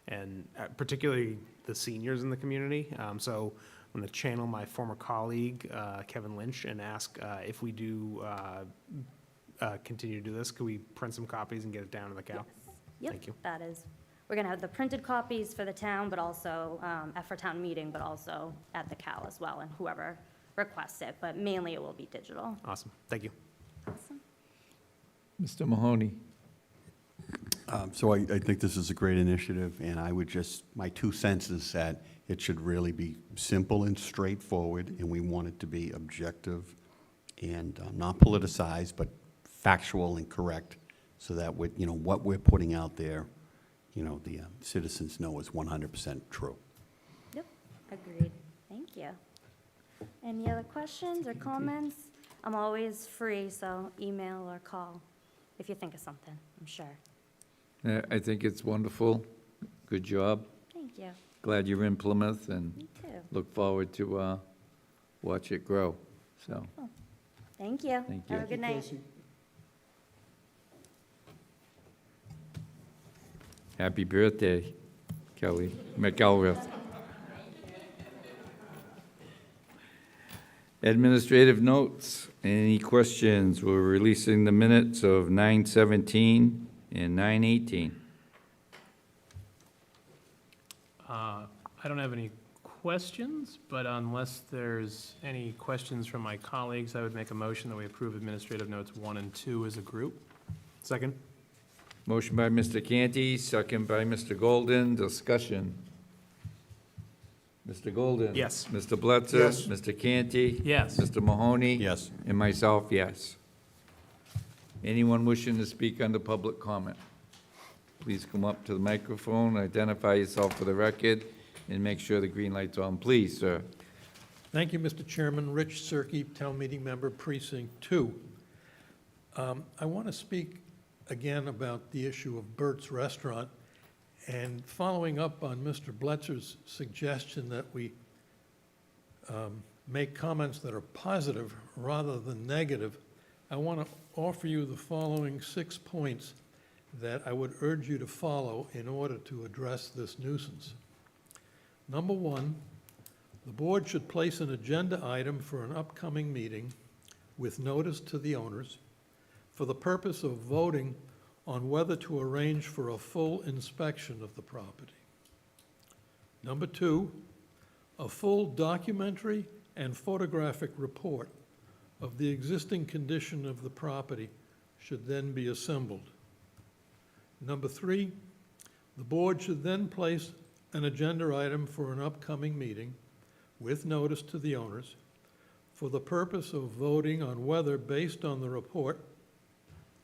and particularly the seniors in the community. So I'm going to channel my former colleague, Kevin Lynch, and ask if we do continue to do this, could we print some copies and get it down to the Cal? Yep, Thank you. that is, we're gonna have the printed copies for the town, but also, for town meeting, but also at the Cal as well, and whoever requests it, but mainly it will be digital. Awesome, thank you. Awesome. Mr. Mahoney? So I think this is a great initiative, and I would my 2 cents is that it should really be simple and straightforward, and we want it to be objective and not politicized, but factual and correct, so that what we're putting out there, the citizens know is 100% true. Yep, agreed. Thank you. Any other questions or comments? I'm always free, so email or call if you think of something, I'm sure. I think it's wonderful. Good job. Thank you. Glad you're in Plymouth, and Me too. look forward to watch it grow, so. Thank you. Thank you. Have a good night. Happy birthday, Kelly McElrath. Administrative notes. Any questions? We're releasing the minutes of 9:17 and 9:18. I don't have any questions, but unless there's any questions from my colleagues, I would make a motion that we approve administrative notes 1 and 2 as a group. Second? Motion by Mr. Canty, second by Mr. Golden. Discussion. Mr. Golden? Yes. Mr. Bledsoe? Yes. Mr. Canty? Yes. Mr. Mahoney? Yes. And myself, yes. Anyone wishing to speak under public comment? Please come up to the microphone, identify yourself for the record, and make sure the green light's on. Please, sir. Thank you, Mr. Chairman. Rich Cirque, Town Meeting Member, Precinct 2. I want to speak again about the issue of Bert's Restaurant, and following up on Mr. Bletcher's suggestion that we make comments that are positive rather than negative, I want to offer you the following 6 points that I would urge you to follow in order to address this nuisance. Number 1, the board should place an agenda item for an upcoming meeting with notice to the owners for the purpose of voting on whether to arrange for a full inspection of the property. Number 2, a full documentary and photographic report of the existing condition of the property should then be assembled. Number 3, the board should then place an agenda item for an upcoming meeting with notice to the owners for the purpose of voting on whether, based on the report,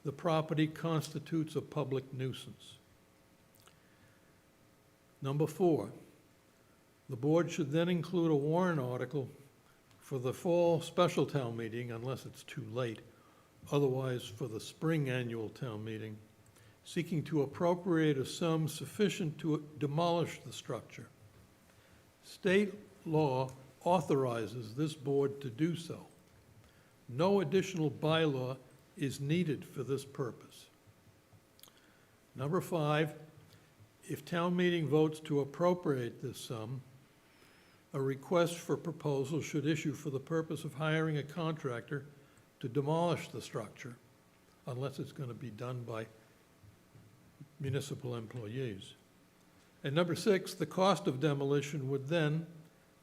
the property constitutes a public nuisance. Number 4, the board should then include a warrant article for the fall special town meeting, unless it's too late, otherwise for the spring annual town meeting, seeking to appropriate a sum sufficient to demolish the structure. State law authorizes this board to do so. No additional bylaw is needed for this purpose. Number 5, if town meeting votes to appropriate this sum, a request for proposal should issue for the purpose of hiring a contractor to demolish the structure, unless it's going to be done by municipal employees. And number 6, the cost of demolition would then,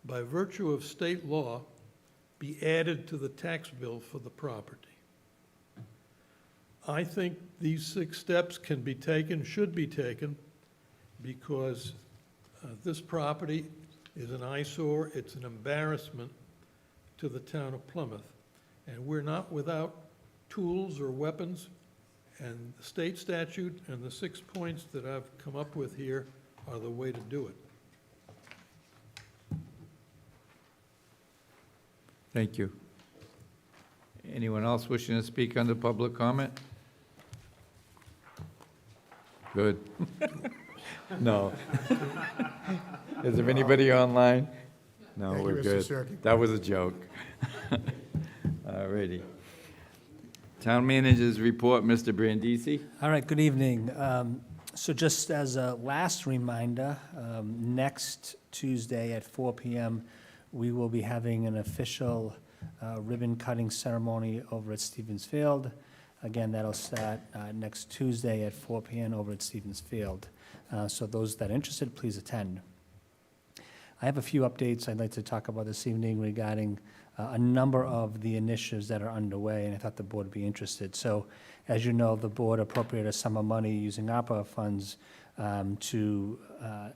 by virtue of state law, be added to the tax bill for the property. I think these 6 steps can be taken, should be taken, because this property is an eyesore, it's an embarrassment to the town of Plymouth. And we're not without tools or weapons, and the state statute and the 6 points that I've come up with here are the way to do it. Thank you. Anyone else wishing to speak under public comment? Good. No. Is there anybody online? No, Thank you, we're Mr. good. Cirque. That was a joke. All righty. Town managers report, Mr. Brandisi. All right, good evening. So just as a last reminder, next Tuesday at 4 PM, we will be having an official ribbon-cutting ceremony over at Stevens Field. Again, that'll start next Tuesday at 4 PM over at Stevens Field. So those that are interested, please attend. I have a few updates I'd like to talk about this evening regarding a number of the initiatives that are underway, and I thought the board would be interested. So, as you know, the board appropriated a sum of money using ARPA funds to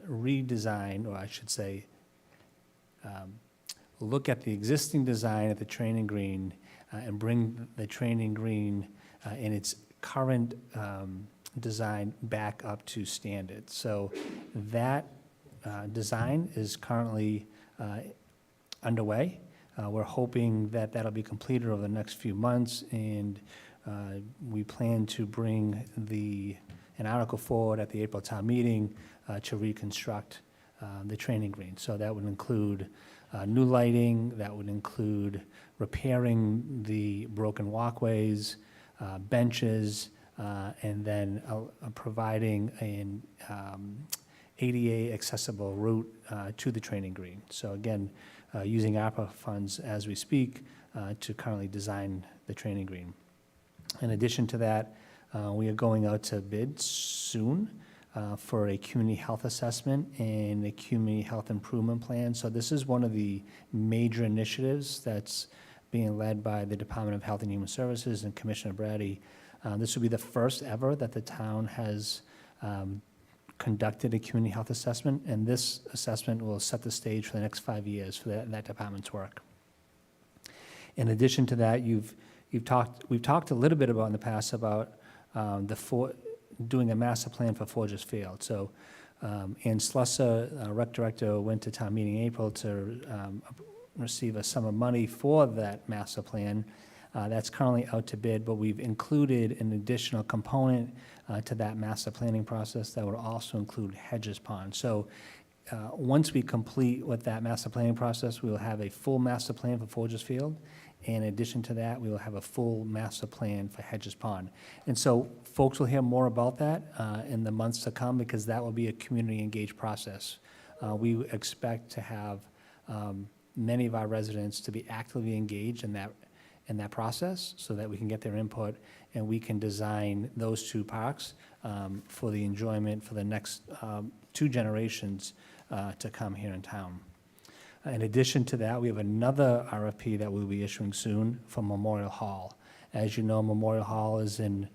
redesign, or I should say, look at the existing design of the training green and bring the training green in its current design back up to standard. So that design is currently underway. We're hoping that that'll be completed over the next few months, and we plan to bring an article forward at the April town meeting to reconstruct the training green. So that would include new lighting, that would include repairing the broken walkways, benches, and then providing an ADA accessible route to the training green. So again, using ARPA funds as we speak to currently design the training green. In addition to that, we are going out to bid soon for a community health assessment and a community health improvement plan. So this is one of the major initiatives that's being led by the Department of Health and Human Services and Commissioner Brady. This will be the first ever that the town has conducted a community health assessment, and this assessment will set the stage for the next 5 years for that department's work. In addition to that, we've talked a little bit about in the past about doing a master plan for Forges Field. So Ann Slusser, our rec director, went to town meeting in April to receive a sum of money for that master plan. That's currently out to bid, but we've included an additional component to that master planning process that would also include Hedges Pond. So once we complete with that master planning process, we will have a full master plan for Forges Field. In addition to that, we will have a full master plan for Hedges Pond. And so folks will hear more about that in the months to come, because that will be a community engaged process. We expect to have many of our residents to be actively engaged in that process, so that we can get their input and we can design those two parks for the enjoyment for the next 2 generations to come here in town. In addition to that, we have another RFP that we'll be issuing soon for Memorial Hall. As you know, Memorial Hall is in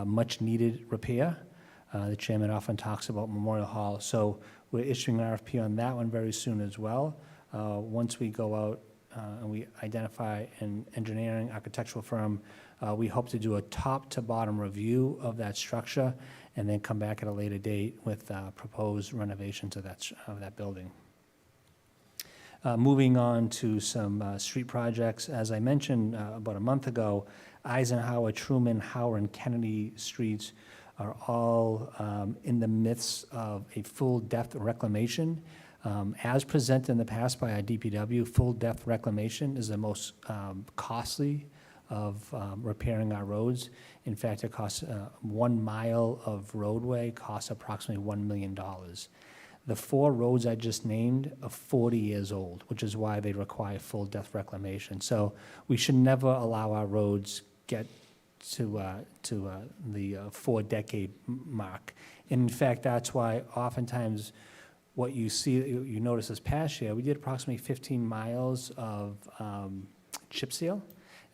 much needed repair. The chairman often talks about Memorial Hall, so we're issuing an RFP on that one very soon as well. Once we go out and we identify an engineering architectural firm, we hope to do a top to bottom review of that structure and then come back at a later date with proposed renovations of that building. Moving on to some street projects. As I mentioned about a month ago, Eisenhower, Truman, Howard, and Kennedy streets are all in the midst of a full depth reclamation. As presented in the past by our DPW, full depth reclamation is the most costly of repairing our roads. In fact, it costs 1 mile of roadway costs approximately $1 million. The 4 roads I just named are 40 years old, which is why they require full depth reclamation. So we should never allow our roads get to the 4-decade mark. And in fact, that's why oftentimes what you see, you notice this past year, we did approximately 15 miles of chip seal.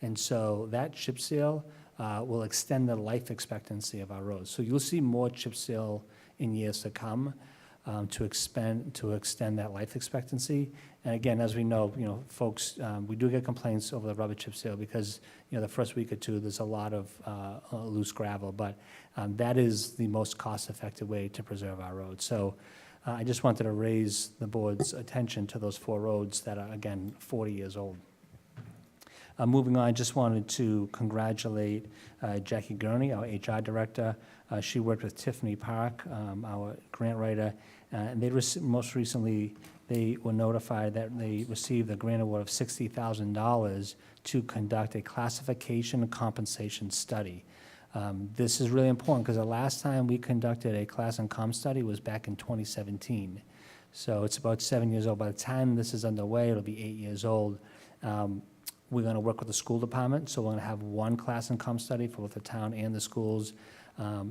And so that chip seal will extend the life expectancy of our roads. So you'll see more chip seal in years to come. To extend that life expectancy. And again, as we know, folks, we do get complaints over the rubber chip seal because, the first week or 2, there's a lot of loose gravel, but that is the most cost-effective way to preserve our roads. So I just wanted to raise the board's attention to those 4 roads that are, again, 40 years old. Moving on, I just wanted to congratulate Jackie Gurney, our HR director. She worked with Tiffany Park, our grant writer, and most recently, they were notified that they received a grant award of $60,000 to conduct a classification and compensation study. This is really important because the last time we conducted a class and comp study was back in 2017. So it's about 7 years old. By the time this is underway, it'll be 8 years old. We're going to work with the school department, so we're going to have 1 class and comp study for both the town and the schools.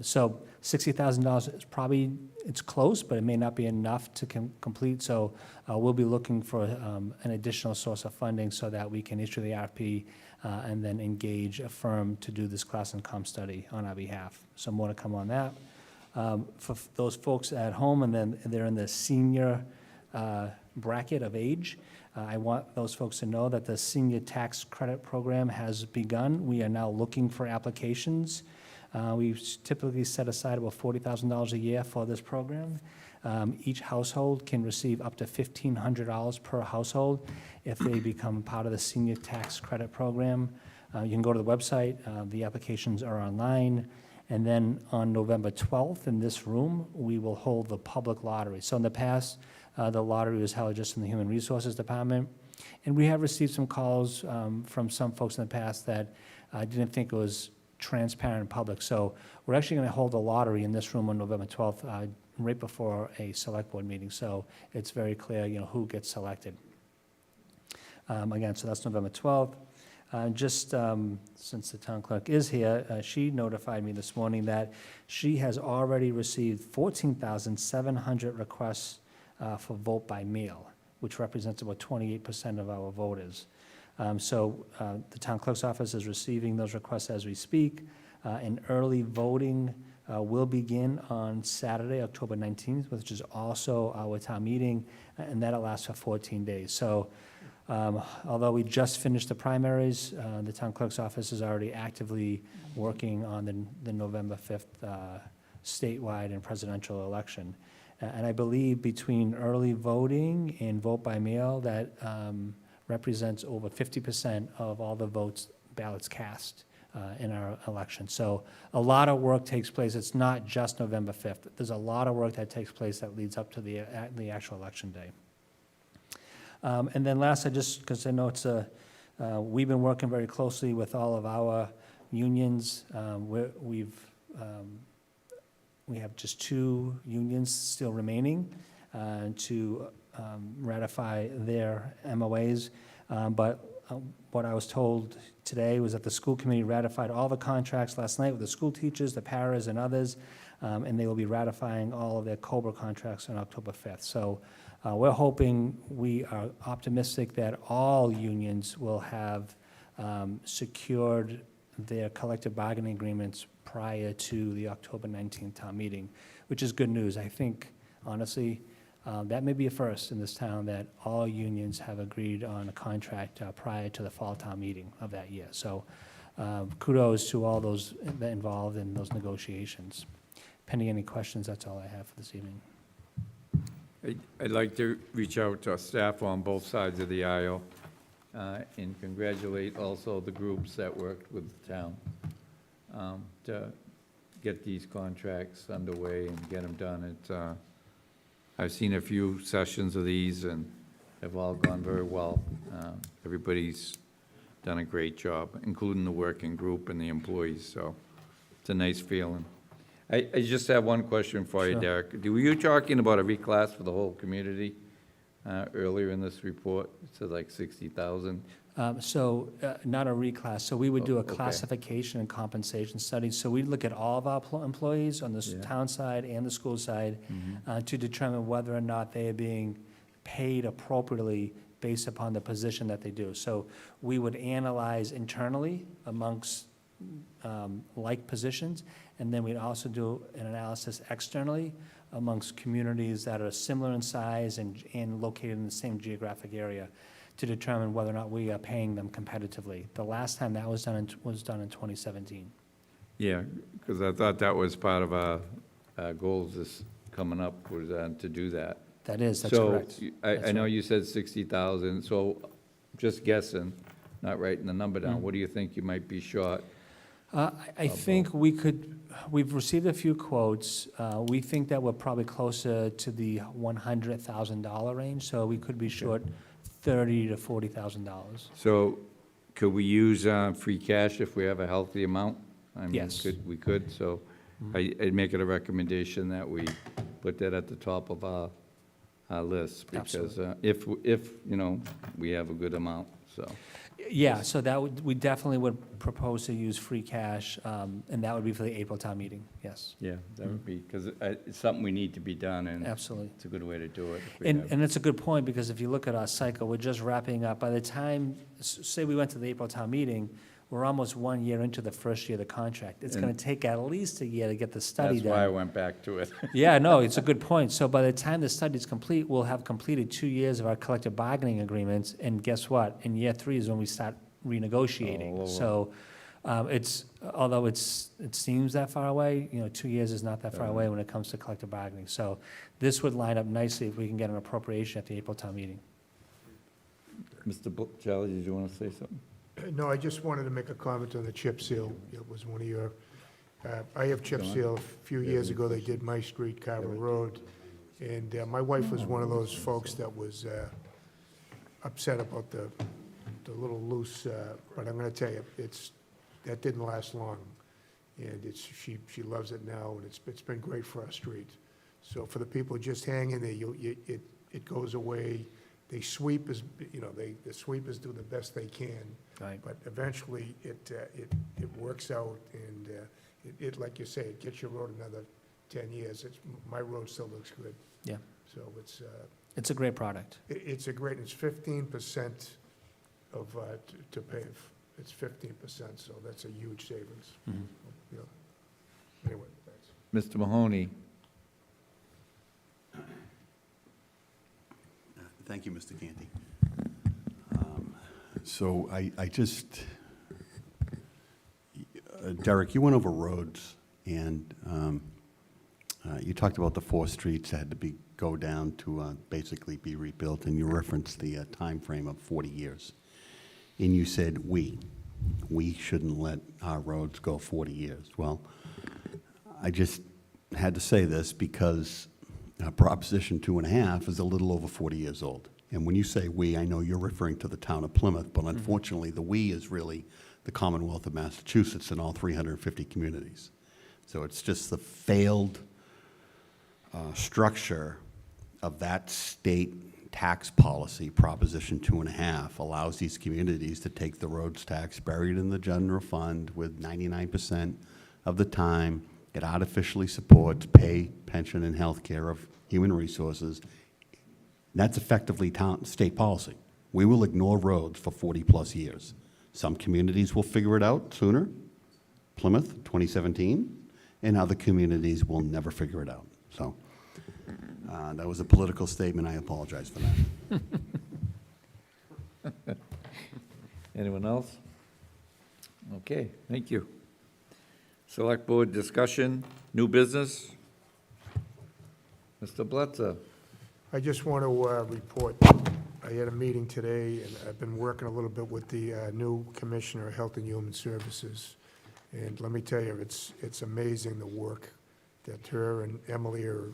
So $60,000 is probably, it's close, but it may not be enough to complete. So we'll be looking for an additional source of funding so that we can issue the RFP and then engage a firm to do this class and comp study on our behalf. So more to come on that. For those folks at home and then they're in the senior bracket of age, I want those folks to know that the senior tax credit program has begun. We are now looking for applications. We typically set aside about $40,000 a year for this program. Each household can receive up to $1,500 per household if they become part of the senior tax credit program. You can go to the website. The applications are online. And then on November 12th in this room, we will hold the public lottery. So in the past, the lottery was held just in the Human Resources Department. And we have received some calls from some folks in the past that didn't think it was transparent and public. So we're actually going to hold a lottery in this room on November 12th, right before a select board meeting. So it's very clear, who gets selected. Again, so that's November 12th. Since the town clerk is here, she notified me this morning that she has already received 14,700 requests for vote by mail, which represents about 28% of our voters. So the town clerk's office is receiving those requests as we speak, and early voting will begin on Saturday, October 19th, which is also our town meeting, and that'll last for 14 days. So although we just finished the primaries, the town clerk's office is already actively working on the November 5th statewide and presidential election. And I believe between early voting and vote by mail, that represents over 50% of all the ballots cast in our election. So a lot of work takes place. It's not just November 5th. There's a lot of work that takes place that leads up to the actual election day. And then last, because I know we've been working very closely with all of our unions. We have just 2 unions still remaining to ratify their MOAs. But what I was told today was that the school committee ratified all the contracts last night with the school teachers, the paras, and others, and they will be ratifying all of their COBRA contracts on October 5th. So we're hoping, we are optimistic that all unions will have secured their collective bargaining agreements prior to the October 19th town meeting, which is good news. I think, honestly, that may be a first in this town, that all unions have agreed on a contract prior to the fall town meeting of that year. So kudos to all those involved in those negotiations. Pending any questions, that's all I have for this evening. I'd like to reach out to our staff on both sides of the aisle and congratulate also the groups that worked with the town to get these contracts underway and get them done. I've seen a few sessions of these, and they've all gone very well. Everybody's done a great job, including the working group and the employees, so it's a nice feeling. I just have one question for you, Sure. Derek. Were you talking about a reclass for the whole community earlier in this report? It said like 60,000. Not a reclass. So we would do a Okay. classification and compensation study. So we'd look at all of our employees on the Yeah. town side and the school side to determine whether or not they are being paid appropriately based upon the position that they do. So we would analyze internally amongst like positions, and then we'd also do an analysis externally amongst communities that are similar in size and located in the same geographic area, to determine whether or not we are paying them competitively. The last time that was done in 2017. Yeah, because I thought that was part of our goals this coming up, was to do that. That's correct. So I know you said 60,000, so just guessing, not writing the number down, what do you think you might be short? I think we've received a few quotes. We think that we're probably closer to the $100,000 range, so we could be short $30,000 to $40,000. So could we use free cash if we have a healthy amount? I mean, Yes. we could, so I'd make it a recommendation that we put that at the top of our list. Because if, we have a good amount, so. Yeah, so we definitely would propose to use free cash, and that would be for the April town meeting, yes. Yeah, that would be, because it's something we need to be done, and Absolutely. it's a good way to do it. if we And, have- and it's a good point, because if you look at our cycle, we're just wrapping up. By the time, say we went to the April town meeting, we're almost 1 year into the first year of the contract. It's gonna take at least a year to get the study That's done. why I went back to it. Yeah, no, it's a good point. So by the time the study's complete, we'll have completed 2 years of our collective bargaining agreements, and guess what? In year 3 is when we start renegotiating. Oh. So although it seems that far away, 2 years is not that far away when it comes to collective bargaining. So this would line up nicely if we can get an appropriation at the April town meeting. Mr. Charlie, did you want to say something? No, I just wanted to make a comment on the chip seal. It was one of your, I have chip seal. A few years ago, they did my street, Carver Road, and my wife was one of those folks that was upset about the little loose, but I'm gonna tell you, that didn't last long. And she loves it now, and it's been great for our street. So for the people just hanging there, it goes away. they sweep as, the sweepers do the best they can. Right. But eventually, it works out, and like you say, it gets your road another 10 years. My road still looks good. Yeah. So It's a great product. it's 15% of, to pave. It's 15%, so that's a huge savings. Mhm. Yeah. Anyway, thanks. Mr. Mahoney? Thank you, Mr. Canty. So I just, Derek, you went over roads, and you talked about the 4 streets that had to go down to basically be rebuilt, and you referenced the time frame of 40 years. And you said we shouldn't let our roads go 40 years. Well, I just had to say this because Proposition 2.5 is a little over 40 years old. And when you say we, I know you're referring to the town of Plymouth, but unfortunately, the we is really the Commonwealth of Massachusetts and all 350 communities. So it's just the failed structure of that state tax policy. Proposition 2.5 allows these communities to take the roads tax buried in the general fund with 99% of the time. It artificially supports pay, pension, and health care of human resources. That's effectively state policy. We will ignore roads for 40-plus years. Some communities will figure it out sooner, Plymouth, 2017, and other communities will never figure it out. So that was a political statement. I apologize for that. Anyone else? Okay, thank you. Select Board discussion, new business? Mr. Bletzer? I just want to report, I had a meeting today, and I've been working a little bit with the new Commissioner of Health and Human Services. And let me tell you, it's amazing the work that her and Emily, her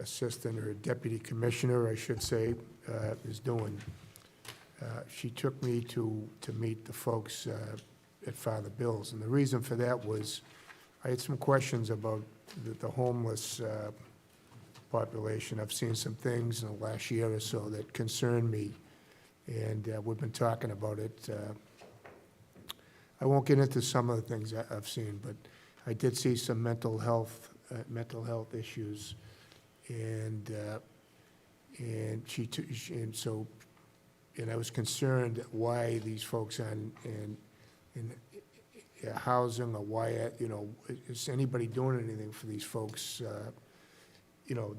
assistant, her deputy commissioner, I should say, is doing. She took me to meet the folks at Father Bill's, and the reason for that was I had some questions about the homeless population. I've seen some things in the last year or so that concern me, and we've been talking about it. I won't get into some of the things I've seen, but I did see some mental health issues, and I was concerned that why these folks in housing, or why, is anybody doing anything for these folks,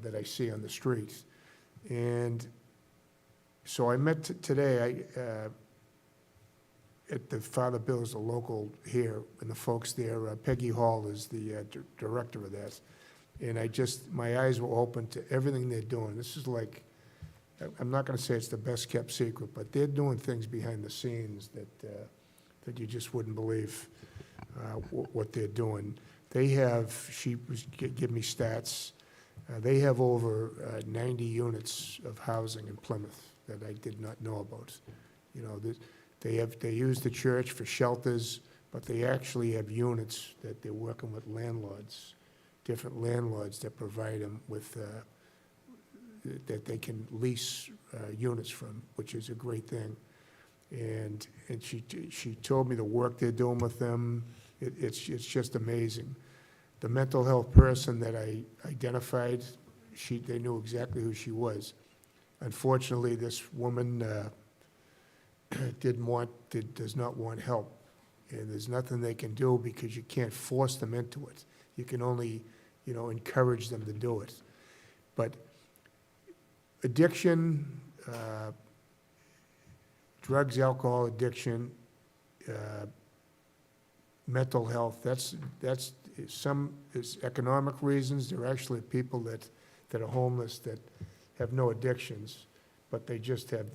that I see on the streets? And so I met today, at the Father Bill's, the local here, and the folks there, Peggy Hall is the director of that. And my eyes were open to everything they're doing. This is like, I'm not gonna say it's the best kept secret, but they're doing things behind the scenes that you just wouldn't believe what they're doing. They have, give me stats, they have over 90 units of housing in Plymouth that I did not know about. They use the church for shelters, but they actually have units that they're working with landlords, different landlords that provide them with, that they can lease units from, which is a great thing. And she told me the work they're doing with them, it's just amazing. The mental health person that I identified, they knew exactly who she was. Unfortunately, this woman does not want help, and there's nothing they can do because you can't force them into it. You can only, encourage them to do it. But addiction, drugs, alcohol addiction, mental health, that's it's economic reasons. There are actually people that are homeless that have no addictions, but they just have,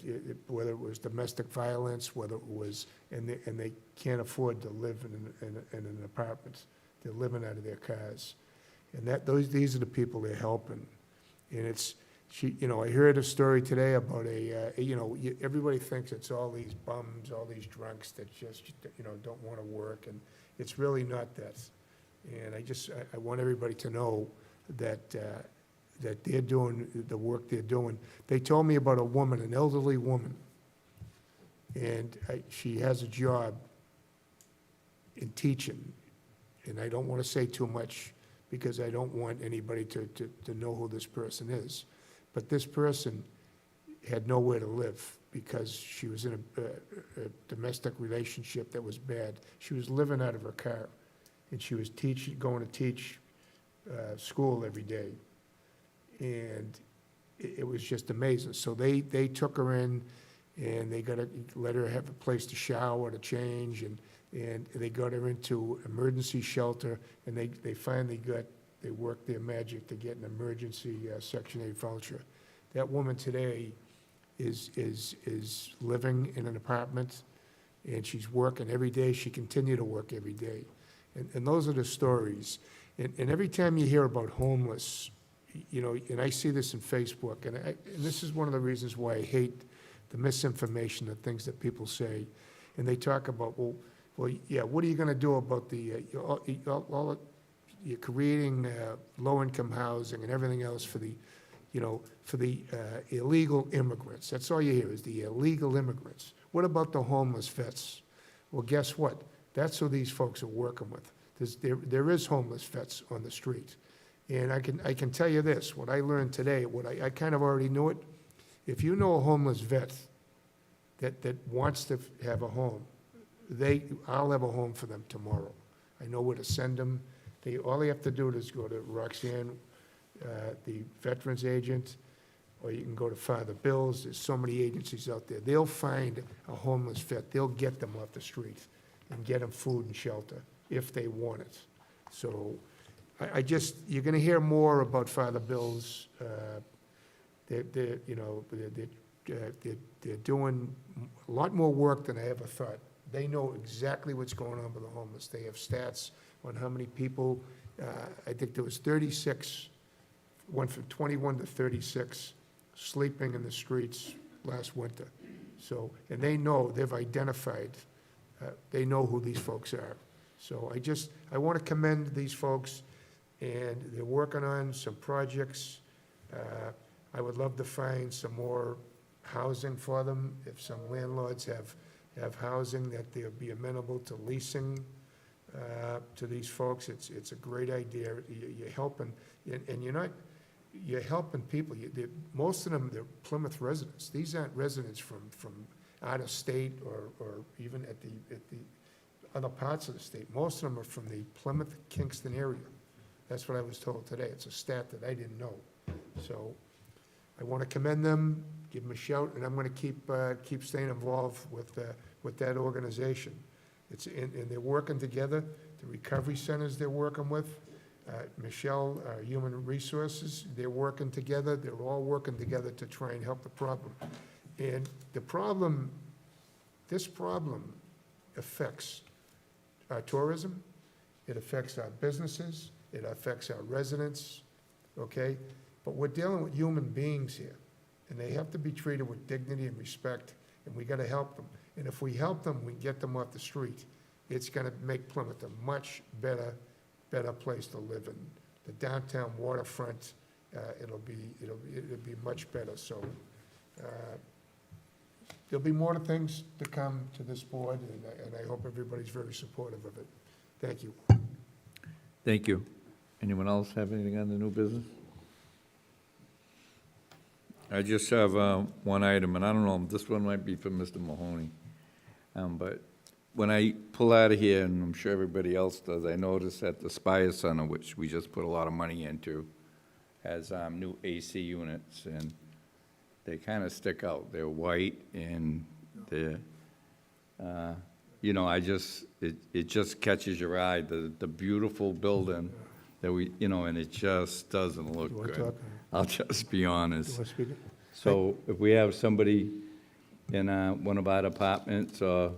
whether it was domestic violence, whether it was, and they can't afford to live in an apartment. They're living out of their cars. And these are the people they're helping. And I heard a story today about everybody thinks it's all these bums, all these drunks that just, don't want to work, and it's really not that. And I want everybody to know that that they're doing, the work they're doing. They told me about a woman, an elderly woman, and she has a job in teaching, and I don't want to say too much because I don't want anybody to know who this person is. But this person had nowhere to live because she was in a domestic relationship that was bad. She was living out of her car, and she was going to teach school every day. And it was just amazing. So they took her in, and they let her have a place to shower, to change, and they got her into emergency shelter, and they worked their magic to get an emergency Section 8 voucher. That woman today is living in an apartment, and she's working every day. She continued to work every day. And those are the stories. And every time you hear about homeless, you know, and I see this in Facebook, and this is one of the reasons why I hate the misinformation, the things that people say. And they talk about, well, yeah, what are you gonna do about you're creating low-income housing and everything else for the illegal immigrants. That's all you hear is the illegal immigrants. What about the homeless vets? Well, guess what? That's who these folks are working with. There is homeless vets on the street. And I can tell you this, what I learned today, I kind of already knew it. If you know a homeless vet that wants to have a home, I'll have a home for them tomorrow. I know where to send them. All they have to do is go to Roxanne, the veterans agent, or you can go to Father Bill's. There's so many agencies out there. They'll find a homeless vet. They'll get them off the street and get them food and shelter if they want it. So you're gonna hear more about Father Bill's. They're doing a lot more work than I ever thought. They know exactly what's going on with the homeless. They have stats on how many people, I think there was 36, went from 21 to 36, sleeping in the streets last winter. So, and they've identified, they know who these folks are. So I want to commend these folks, and they're working on some projects. I would love to find some more housing for them. If some landlords have housing that they'll be amenable to leasing to these folks, it's a great idea. You're helping, and you're helping people. Most of them, they're Plymouth residents. These aren't residents from out of state or even at the other parts of the state. Most of them are from the Plymouth, Kingston area. That's what I was told today. It's a stat that I didn't know. So I want to commend them, give them a shout, and I'm going to keep staying involved with that organization. And they're working together. The recovery centers they're working with, Michelle, Human Resources, they're working together. They're all working together to try and help the problem. And this problem affects our tourism, it affects our businesses, it affects our residents, okay? But we're dealing with human beings here, and they have to be treated with dignity and respect, and we gotta help them. And if we help them, we get them off the street, it's gonna make Plymouth a much better place to live in. The downtown waterfront, it'll be much better. So there'll be more things to come to this board, and I hope everybody's very supportive of it. Thank you. Thank you. Anyone else have anything on the new business? I just have one item, and I don't know, this one might be for Mr. Mahoney. But when I pull out of here, and I'm sure everybody else does, I noticed that the Spire Center, which we just put a lot of money into, has new AC units, and they kind of stick out. They're white, and they're, it just catches your eye, the beautiful building that and it just doesn't look You wanna good. talk? I'll just be honest. You want to speak it? So if we have somebody in one of our departments, Mr.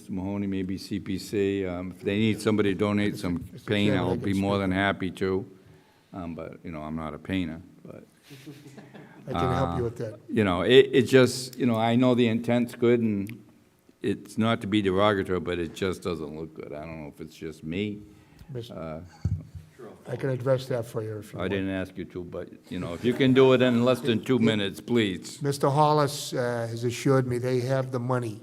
Mahoney, maybe CPC, if they need somebody to donate some Mr. paint, Chairman, I I'll can be more speak. than happy to. But, I'm not a painter, but, I can help you with that. it just, I know the intent's good, and it's not to be derogatory, but it just doesn't look good. I don't know if it's just me. Mr. I can address that for you if you I want. didn't ask you to, but, if you can do it in less than 2 minutes, please. Mr. Hollis has assured me they have the money.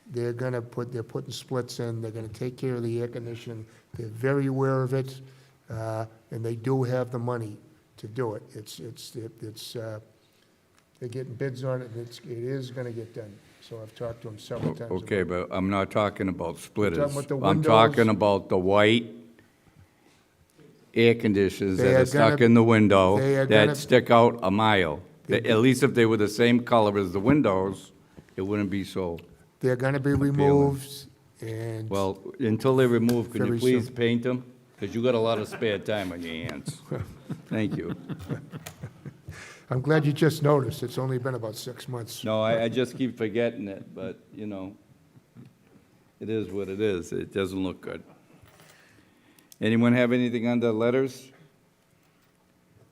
They're putting splits in, they're gonna take care of the air conditioning. They're very aware of it, and they do have the money to do it. They're getting bids on it, and it is gonna get done. So I've talked to them several times. Okay, about but I'm not talking about splitters. about the I'm talking windows. about the white air conditioners They that are are stuck gonna- in the window they are gonna- that stick out a mile. At least if they were the same color as the windows, it wouldn't be so. They're gonna be removed, and Well, until they're removed, can you Very please soon. paint them? Because you got a lot of spare time on your hands. Thank you. I'm glad you just noticed. It's only been about 6 months. No, I just keep forgetting it, but, it is what it is. It doesn't look good. Anyone have anything under letters?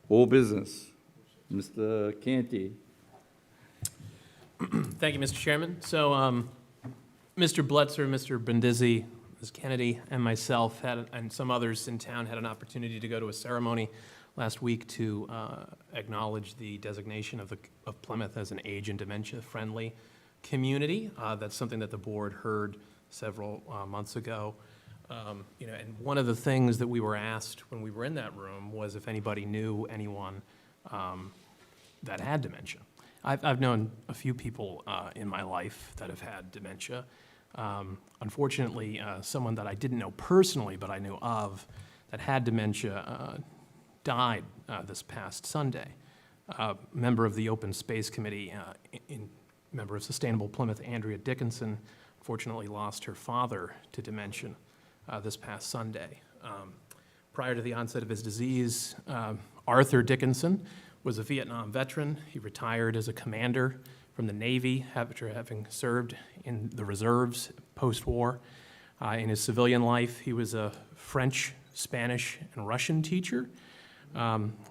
Old business? Mr. Canty? Thank you, Mr. Chairman. So, Mr. Blitzer, Mr. Brindisi, Ms. Kennedy, and myself and some others in town had an opportunity to go to a ceremony last week to acknowledge the designation of Plymouth as an age and dementia-friendly community. That's something that the board heard several months ago. And one of the things that we were asked when we were in that room was if anybody knew anyone that had dementia. I've known a few people in my life that have had dementia. Unfortunately, someone that I didn't know personally, but I knew of, that had dementia, died this past Sunday. Member of the Open Space Committee, member of Sustainable Plymouth, Andrea Dickinson, unfortunately lost her father to dementia this past Sunday. Prior to the onset of his disease, Arthur Dickinson was a Vietnam veteran. He retired as a commander from the Navy after having served in the reserves post-war. In his civilian life, he was a French, Spanish, and Russian teacher.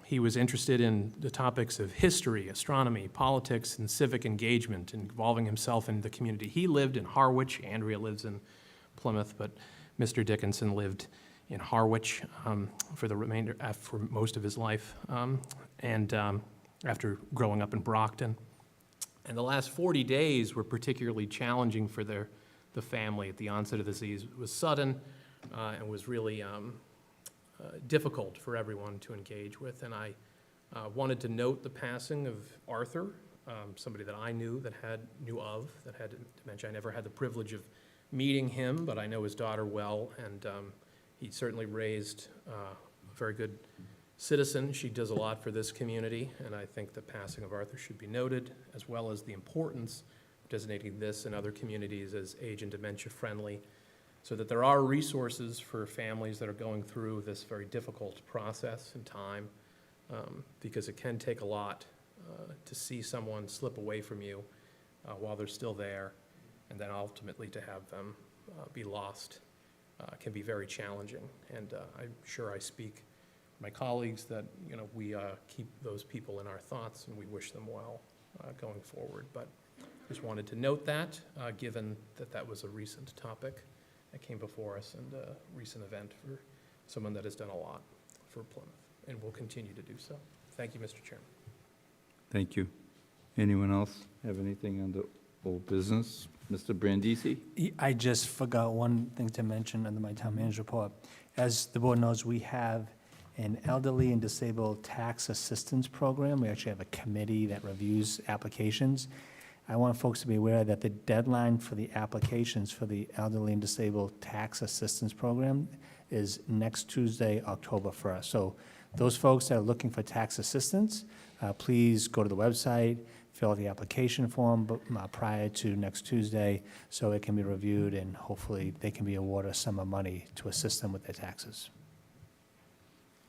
He was interested in the topics of history, astronomy, politics, and civic engagement, involving himself in the community. He lived in Harwich. Andrea lives in Plymouth, but Mr. Dickinson lived in Harwich for most of his life, and after growing up in Brockton. And the last 40 days were particularly challenging for the family. At the onset of the disease, it was sudden and was really difficult for everyone to engage with. And I wanted to note the passing of Arthur, somebody that I knew that had dementia. I never had the privilege of meeting him, but I know his daughter well, and he certainly raised a very good citizen. She does a lot for this community, and I think the passing of Arthur should be noted, as well as the importance of designating this and other communities as age and dementia friendly, so that there are resources for families that are going through this very difficult process and time, because it can take a lot to see someone slip away from you while they're still there, and then ultimately to have them be lost can be very challenging. And I'm sure I speak for my colleagues that we keep those people in our thoughts and we wish them well going forward. But just wanted to note that, given that that was a recent topic that came before us and a recent event for someone that has done a lot for Plymouth and will continue to do so. Thank you, Mr. Chairman. Thank you. Anyone else have anything under old business? Mr. Brandisi? I just forgot one thing to mention under my town manager report. As the board knows, we have an elderly and disabled tax assistance program. We actually have a committee that reviews applications. I want folks to be aware that the deadline for the applications for the elderly and disabled tax assistance program is next Tuesday, October 1st. So those folks that are looking for tax assistance, please go to the website, fill out the application form prior to next Tuesday so it can be reviewed and hopefully they can be awarded a sum of money to assist them with their taxes.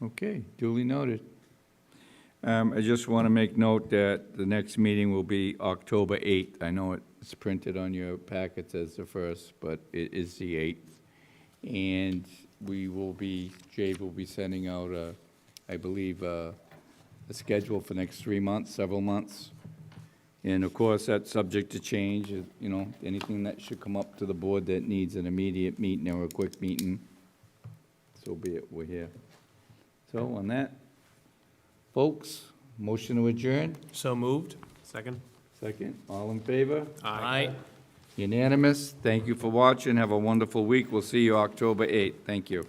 Okay, duly noted. I just want to make note that the next meeting will be October 8th. I know it's printed on your packets as the 1st, but it is the 8th. And Jay will be sending out, I believe, a schedule for next 3 months, several months. And of course, that's subject to change, anything that should come up to the board that needs an immediate meeting or a quick meeting, so be it, we're here. So on that, folks, motion to adjourn, So moved. Second? second, all in favor? Aye. Unanimous. Thank you for watching. Have a wonderful week. We'll see you October 8th. Thank you.